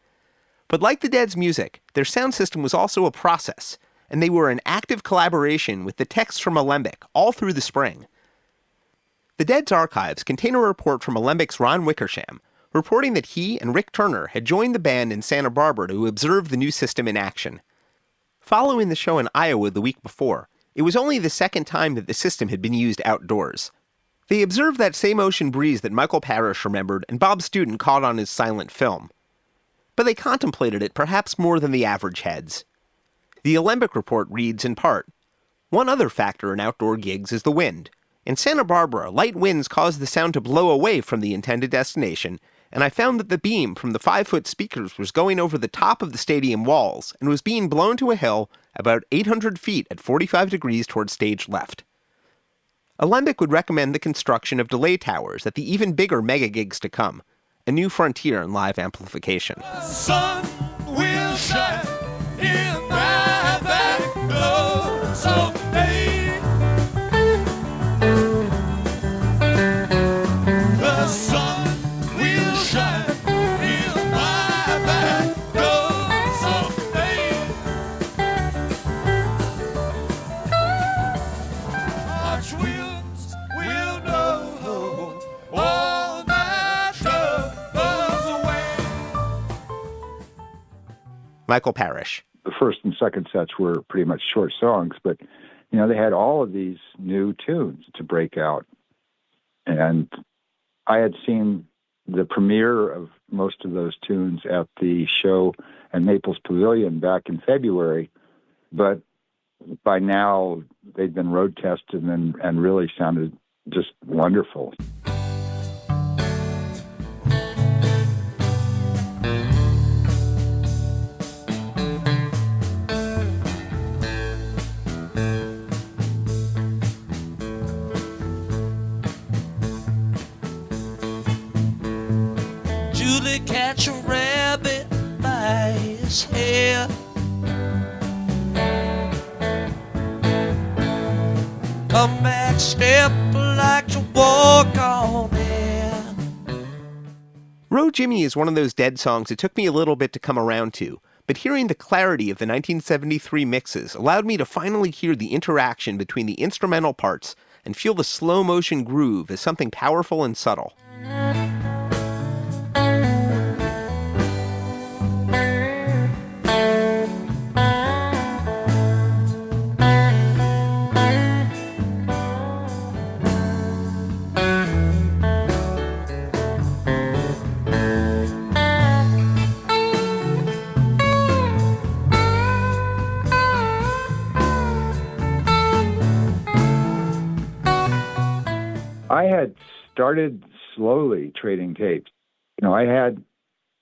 But like the Dead's music, their sound system was also a process, and they were in active collaboration with the techs from Alembic all through the spring. The Dead's archives contain a report from Alembic's Ron Wickersham, reporting that he and Rick Turner had joined the band in Santa Barbara to observe the new system in action. Following the show in Iowa the week before, it was only the second time that the system had been used outdoors. They observed that same ocean breeze that Michael Parrish remembered and Bob Student caught on his silent film. But they contemplated it perhaps more than the average heads. The Alembic report reads in part, "One other factor in outdoor gigs is the wind. In Santa Barbara, light winds cause the sound to blow away from the intended destination, and I found that the beam from the 5-foot speakers was going over the top of the stadium walls and was being blown to a hill about 800 feet at 45 degrees towards stage left." Alembic would recommend the construction of delay towers at the even bigger mega gigs to come, a new frontier in live amplification. The sun will shine in my back door someday. The sun will shine in my back door someday. March winds will know all my troubles away. Michael Parrish. The first and second sets were pretty much short songs, but, you know, they had all of these new tunes to break out. And I had seen the premiere of most of those tunes at the show at Naples Pavilion back in February, but by now they'd been road tested and really sounded just wonderful. Julie catch a rabbit by his hair. Come back, step like to walk on air. Row Jimmy is one of those Dead songs it took me a little bit to come around to, but hearing the clarity of the 1973 mixes allowed me to finally hear the interaction between the instrumental parts and feel the slow-motion groove as something powerful and subtle. had started slowly trading tapes. I had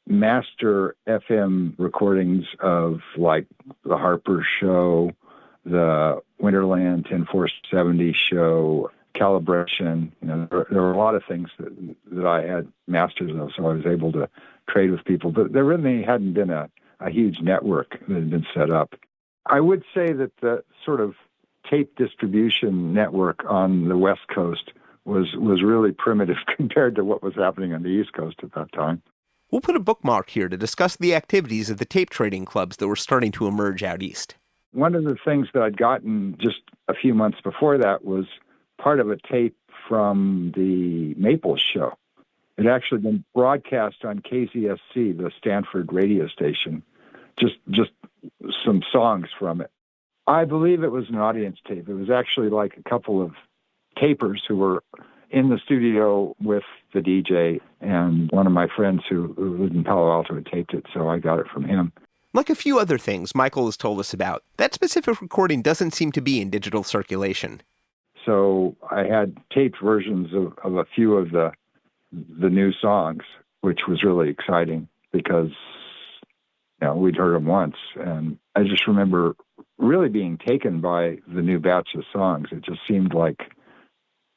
master FM recordings of like the Harper Show, the Winterland 10470 show, Calibration. There were a lot of things that I had masters of, so I was able to trade with people. But there really hadn't been a huge network that had been set up. I would say that the sort of tape distribution network on the West Coast was really primitive compared to what was happening on the East Coast at that time. We'll put a bookmark here to discuss the activities of the tape trading clubs that were starting to emerge out east. One of the things that I'd gotten just a few months before that was part of a tape from the Maples show. It had actually been broadcast on KZSC, the Stanford radio station, just some songs from it. I believe it was an audience tape. It was actually like a couple of tapers who were in the studio with the DJ, and one of my friends who lived in Palo Alto had taped it, so I got it from him. Like a few other things Michael has told us about, that specific recording doesn't seem to be in digital circulation. So I had taped versions of a few of the new songs, which was really exciting because we'd heard them once. And I just remember really being taken by the new batch of songs. It just seemed like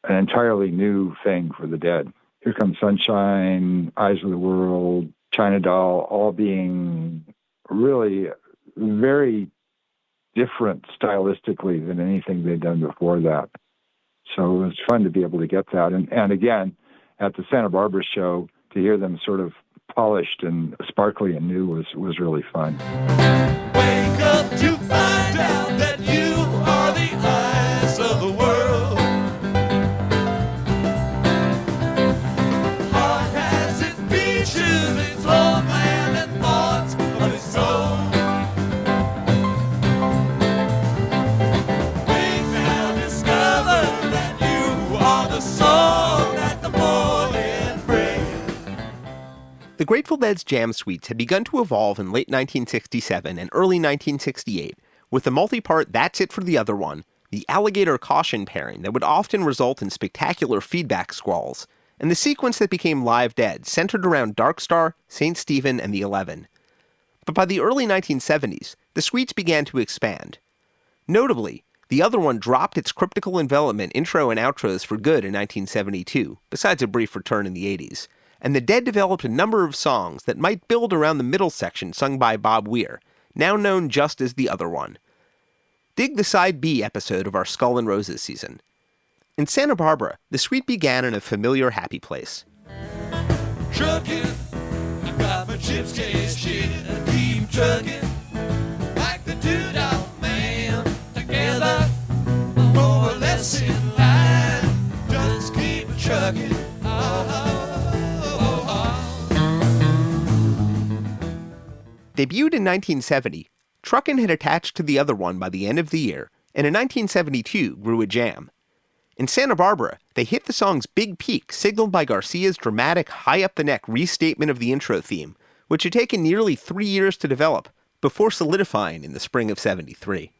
an entirely new thing for the Dead. Here Comes Sunshine, Eyes of the World, China Doll, all being really very different stylistically than anything they'd done before that. So it was fun to be able to get that. And again, at the Santa Barbara show, to hear them sort of polished and sparkly and new was really fun. Wake up to find out that you are the eyes of the world. Heart has its beaches, its homeland, and thoughts of its own. Wake now, discover that you are the song that the morning brings. The Grateful Dead's jam suites had begun to evolve in late 1967 and early 1968, with the multi-part That's It for the Other One, the alligator caution pairing that would often result in spectacular feedback squalls, and the sequence that became Live Dead, centered around Dark Star, St. Stephen, and the 11. But by the early 1970s, the suites began to expand. Notably, the Other One dropped its cryptical envelopment intro and outros for good in 1972, besides a brief return in the 80s. And the Dead developed a number of songs that might build around the middle section sung by Bob Weir, now known just as The Other One. Dig the Side B episode of our Skull and Roses season. In Santa Barbara, the suite began in a familiar happy place. Trucking, I got my chips cashed in and keep trucking like the two-dog man. Together, more or less in line, just keep trucking. Debuted in 1970, Truckin' had attached to The Other One by the end of the year, and in 1972 grew a jam. In Santa Barbara, they hit the song's big peak, signaled by Garcia's dramatic, high-up-the-neck restatement of the intro theme, which had taken nearly 3 years to develop, before solidifying in the spring of '73.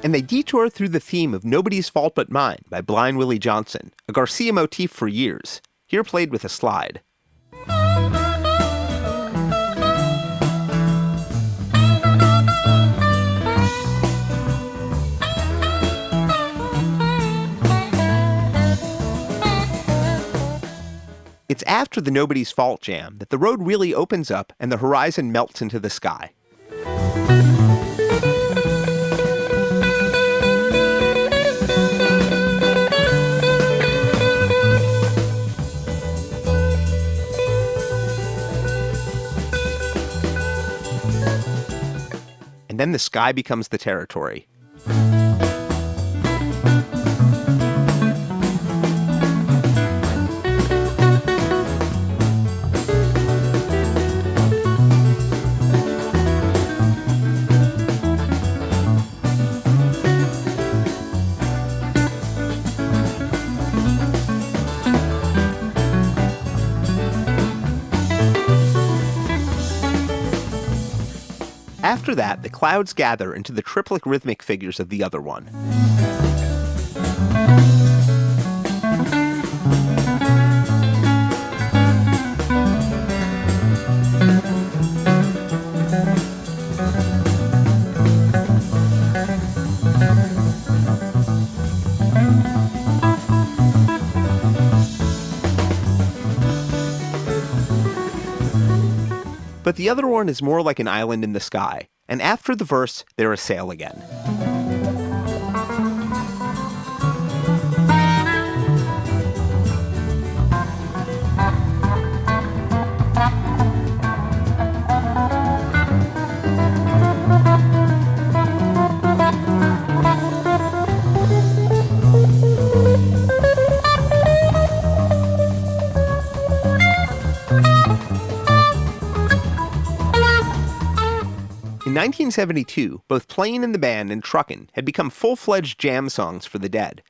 And they detour through the theme of Nobody's Fault But Mine by Blind Willie Johnson, a Garcia motif for years, here played with a slide. It's after the Nobody's Fault jam that the road really opens up and the horizon melts into the sky. And then the sky becomes the territory. After that, the clouds gather into the triplet rhythmic figures of the other one. But the other one is more like an island in the sky, and after the verse, they're a sail again. In 1972, both Playin' in the Band and Truckin' had become full-fledged jam songs for the Dead.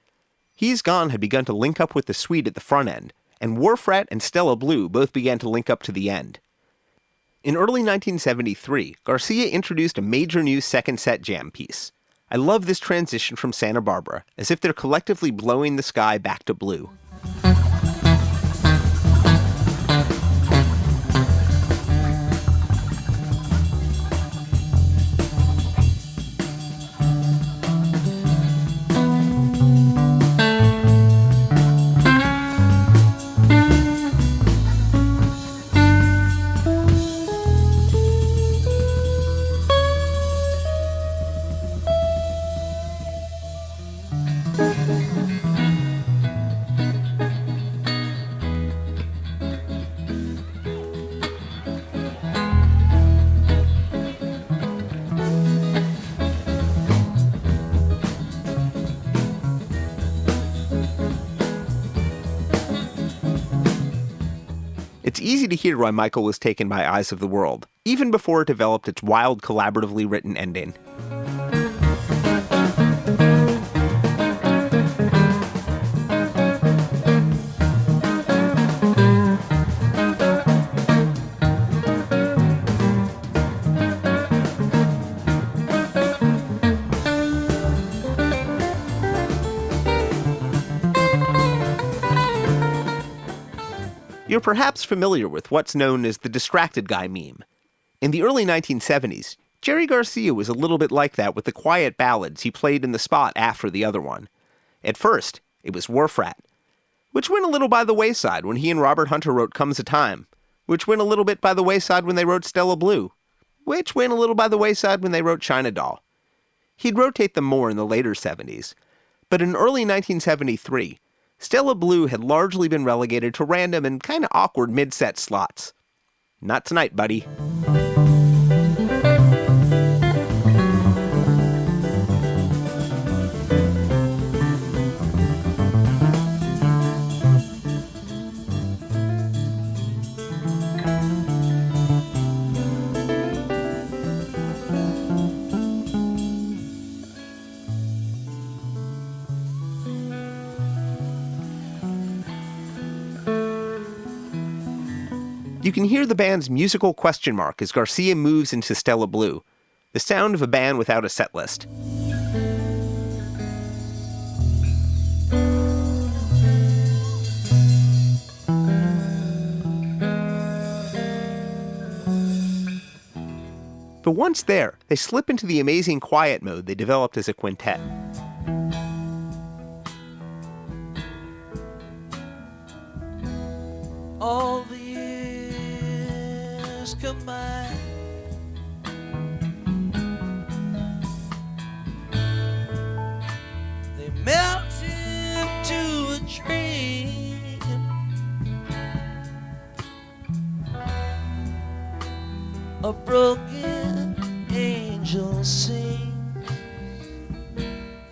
He's Gone had begun to link up with the Suite at the front end, and Wharf Rat and Stella Blue both began to link up to the end. In early 1973, Garcia introduced a major new second set jam piece. I love this transition from Santa Barbara, as if they're collectively blowing the sky back to blue. It's easy to hear why Michael was taken by Eyes of the World, even before it developed its wild, collaboratively written ending. You're perhaps familiar with what's known as the distracted guy meme. In the early 1970s, Jerry Garcia was a little bit like that with the quiet ballads he played in the spot after the other one. At first, it was Wharf Rat, which went a little by the wayside when he and Robert Hunter wrote Comes a Time, which went a little bit by the wayside when they wrote Stella Blue, which went a little by the wayside when they wrote China Doll. He'd rotate them more in the later 70s, but in early 1973, Stella Blue had largely been relegated to random and kind of awkward mid-set slots. Not tonight, buddy. You can hear the band's musical question mark as Garcia moves into Stella Blue, the sound of a band without a set list. But once there, they slip into the amazing quiet mode they developed as a quintet. All the years combined, they melt into a dream. A broken angel sings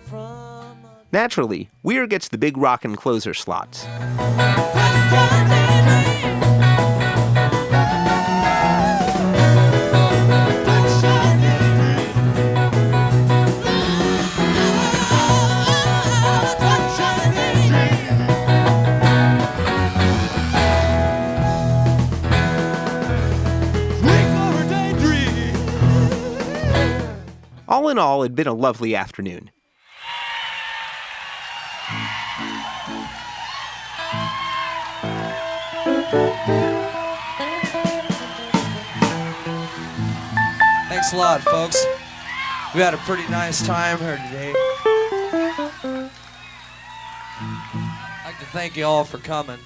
from a... Naturally, Weir gets the big rockin' closer slots. All in all, it'd been a lovely afternoon. Thanks a lot, folks. We had a pretty nice time here today. I'd like to thank you all for coming.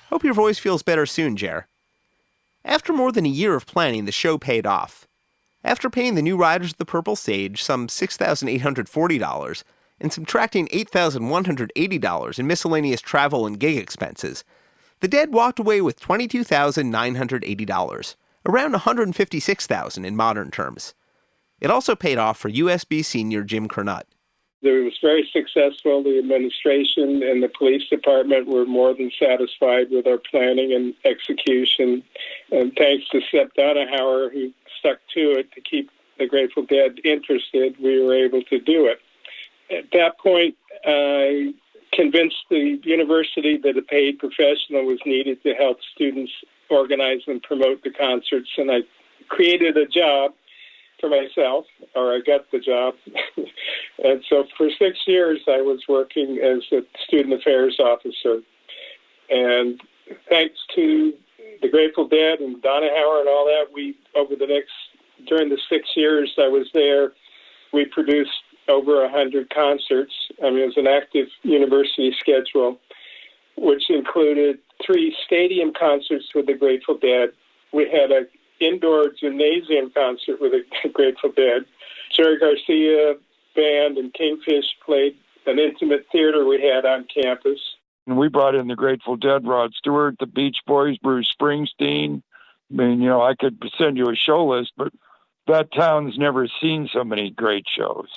Hope your voice feels better soon, Jer. After more than a year of planning, the show paid off. After paying the new riders of the Purple Sage some $6,840 and subtracting $8,180 in miscellaneous travel and gig expenses, the Dead walked away with $22,980, around $156,000 in modern terms. It also paid off for USB senior Jim Curnutt. It was very successful. The administration and the police department were more than satisfied with our planning and execution. And thanks to Sepp Donahower, who stuck to it to keep the Grateful Dead interested, we were able to do it. At that point, I convinced the university that a paid professional was needed to help students organize and promote the concerts, and I created a job for myself, or I got the job. And so for 6 years, I was working as a student affairs officer. And thanks to the Grateful Dead and Donahower and all that, during the 6 years I was there, we produced over 100 concerts. I mean, it was an active university schedule, which included 3 stadium concerts with the Grateful Dead. We had an indoor gymnasium concert with the Grateful Dead. Jerry Garcia Band and Kingfish played an intimate theater we had on campus. And we brought in the Grateful Dead, Rod Stewart, the Beach Boys, Bruce Springsteen. I mean, I could send you a show list, but that town's never seen so many great shows.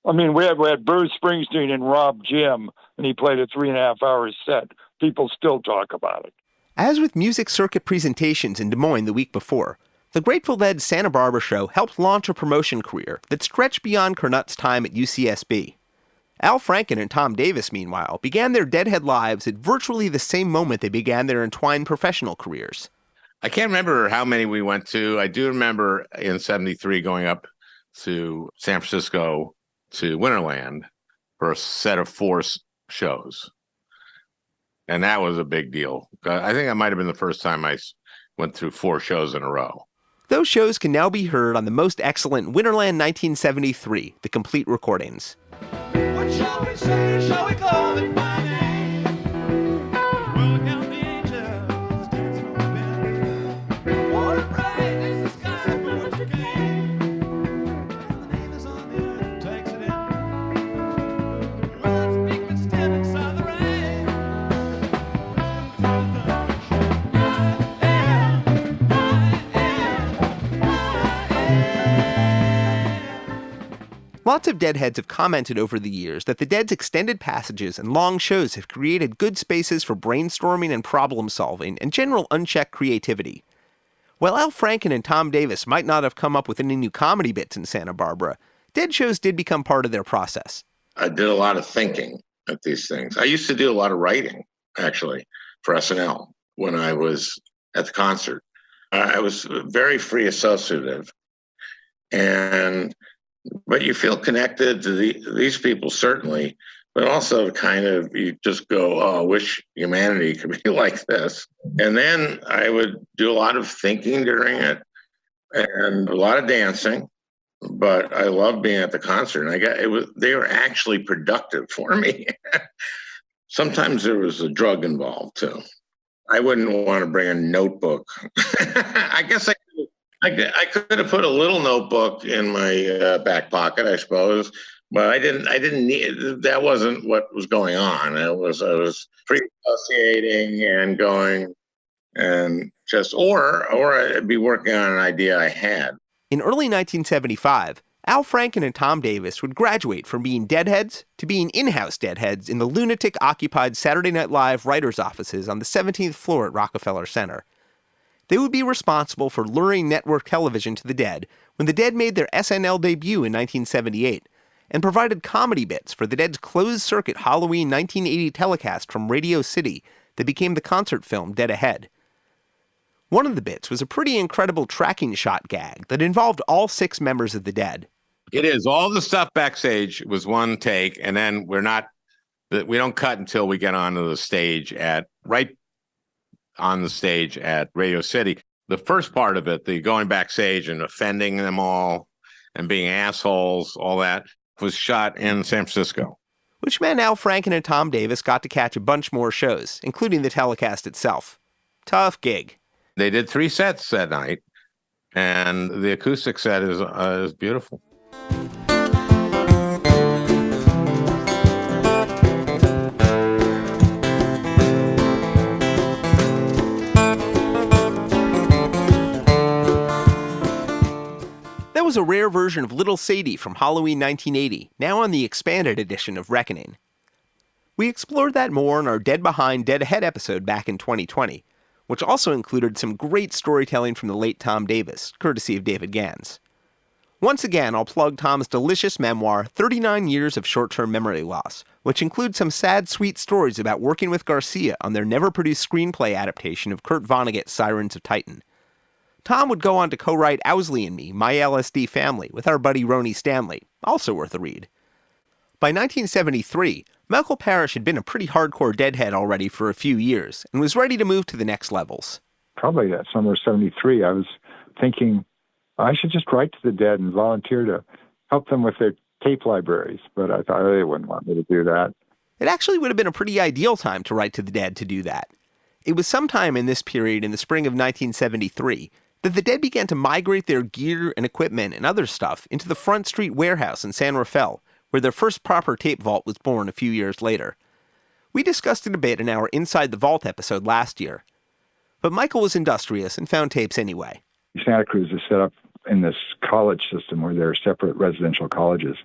I mean, we had Bruce Springsteen and Rob Jim, and he played a 3.5-hour set. People still talk about it. As with music circuit presentations in Des Moines the week before, the Grateful Dead's Santa Barbara show helped launch a promotion career that stretched beyond Curnutt's time at UCSB. Al Franken and Tom Davis, meanwhile, began their Deadhead lives at virtually the same moment they began their entwined professional careers. I can't remember how many we went to. I do remember in 73 going up to San Francisco to Winterland for a set of 4 shows. And that was a big deal. I think that might have been the first time I went through 4 shows in a row. Those shows can now be heard on the most excellent Winterland 1973, the complete recordings. What shall we say? Shall we call it by name? We'll count the angels dancing on the bed. Water bright is the sky from which you came. And the name is on the earth, takes it in. Your mouth speak, stand inside the rain. Lots of Deadheads have commented over the years that the Dead's extended passages and long shows have created good spaces for brainstorming and problem solving and general unchecked creativity. While Al Franken and Tom Davis might not have come up with any new comedy bits in Santa Barbara, Dead shows did become part of their process. I did a lot of thinking at these things. I used to do a lot of writing, actually, for SNL when I was at the concert. I was very free associative. But you feel connected to these people, certainly, but also kind of you just go, oh, I wish humanity could be like this. And then I would do a lot of thinking during it and a lot of dancing, but I loved being at the concert. And they were actually productive for me. Sometimes there was a drug involved too. I wouldn't want to bring a notebook. I guess I could have put a little notebook in my back pocket, I suppose, but I didn't need. That wasn't what was going on. I was pre-associating and going, and just or I'd be working on an idea I had. In early 1975, Al Franken and Tom Davis would graduate from being Deadheads to being in-house Deadheads in the lunatic-occupied Saturday Night Live writers' offices on the 17th floor at Rockefeller Center. They would be responsible for luring network television to the Dead when the Dead made their SNL debut in 1978 and provided comedy bits for the Dead's closed-circuit Halloween 1980 telecast from Radio City that became the concert film Dead Ahead. One of the bits was a pretty incredible tracking shot gag that involved all 6 members of the Dead. It is. All the stuff backstage was one take, and then we don't cut until we get onto the stage right on the stage at Radio City. The first part of it, the going backstage and offending them all and being assholes, all that, was shot in San Francisco. Which meant Al Franken and Tom Davis got to catch a bunch more shows, including the telecast itself. Tough gig. They did 3 sets that night, and the acoustic set is beautiful. That was a rare version of Little Sadie from Halloween 1980, now on the expanded edition of Reckoning. We explored that more in our Dead Behind, Dead Ahead episode back in 2020, which also included some great storytelling from the late Tom Davis, courtesy of David Gans. Once again, I'll plug Tom's delicious memoir, 39 Years of Short-Term Memory Loss, which includes some sad, sweet stories about working with Garcia on their never-produced screenplay adaptation of Kurt Vonnegut's Sirens of Titan. Tom would go on to co-write Owsley and Me, My LSD Family, with our buddy Ronnie Stanley, also worth a read. By 1973, Michael Parrish had been a pretty hardcore Deadhead already for a few years, and was ready to move to the next levels. Probably that summer of 73, I was thinking I should just write to the Dead and volunteer to help them with their tape libraries, but I thought they wouldn't want me to do that. It actually would have been a pretty ideal time to write to the Dead to do that. It was sometime in this period in the spring of 1973 that the Dead began to migrate their gear and equipment and other stuff into the Front Street warehouse in San Rafael, where their first proper tape vault was born a few years later. We discussed it a bit in our Inside the Vault episode last year. But Michael was industrious and found tapes anyway. Santa Cruz is set up in this college system where there are separate residential colleges.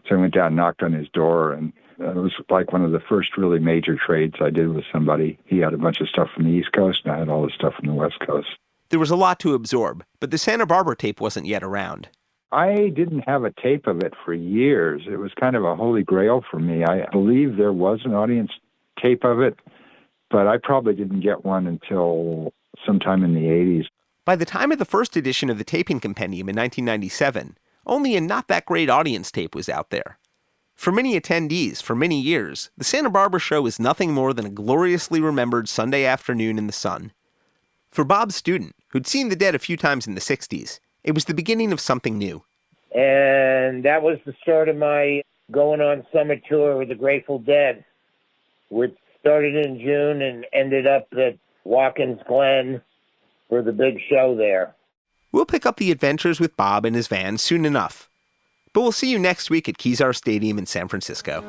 So I went down and knocked on his door, and it was like one of the first really major trades I did with somebody. He had a bunch of stuff from the East Coast, and I had all the stuff from the West Coast. There was a lot to absorb, but the Santa Barbara tape wasn't yet around. I didn't have a tape of it for years. It was kind of a holy grail for me. I believe there was an audience tape of it, but I probably didn't get one until sometime in the 80s. By the time of the first edition of the Taping Compendium in 1997, only a not that great audience tape was out there. For many attendees, for many years, the Santa Barbara show was nothing more than a gloriously remembered Sunday afternoon in the sun. For Bob Student, who'd seen the Dead a few times in the 60s, it was the beginning of something new. And that was the start of my going on summer tour with the Grateful Dead, which started in June and ended up at Watkins Glen for the big show there. We'll pick up the adventures with Bob and his van soon enough. But we'll see you next week at Kezar Stadium in San Francisco.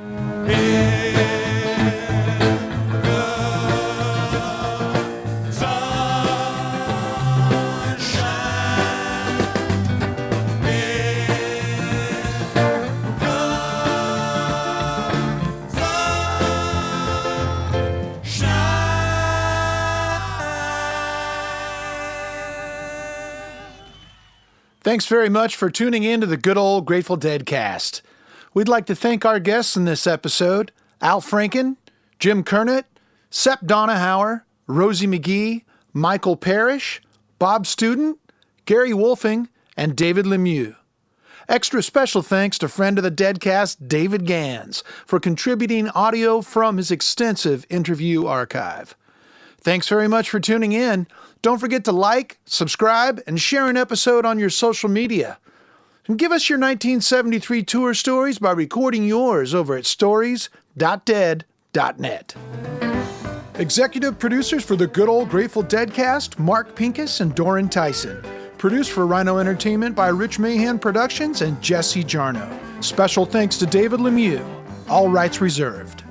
Thanks very much for tuning in to the Good Old Grateful Deadcast. We'd like to thank our guests in this episode, Al Franken, Jim Curnutt, Sepp Donahower, Rosie McGee, Michael Parrish, Bob Student, Gary Wulfing, and David Lemieux. Extra special thanks to friend of the Deadcast, David Gans, for contributing audio from his extensive interview archive. Thanks very much for tuning in. Don't forget to like, subscribe, and share an episode on your social media. And give us your 1973 tour stories by recording yours over at stories.dead.net. Executive producers for the Good Old Grateful Deadcast, Mark Pincus and Doran Tyson. Produced for Rhino Entertainment by Rich Mahan Productions and Jesse Jarno. Special thanks to David Lemieux. All rights reserved.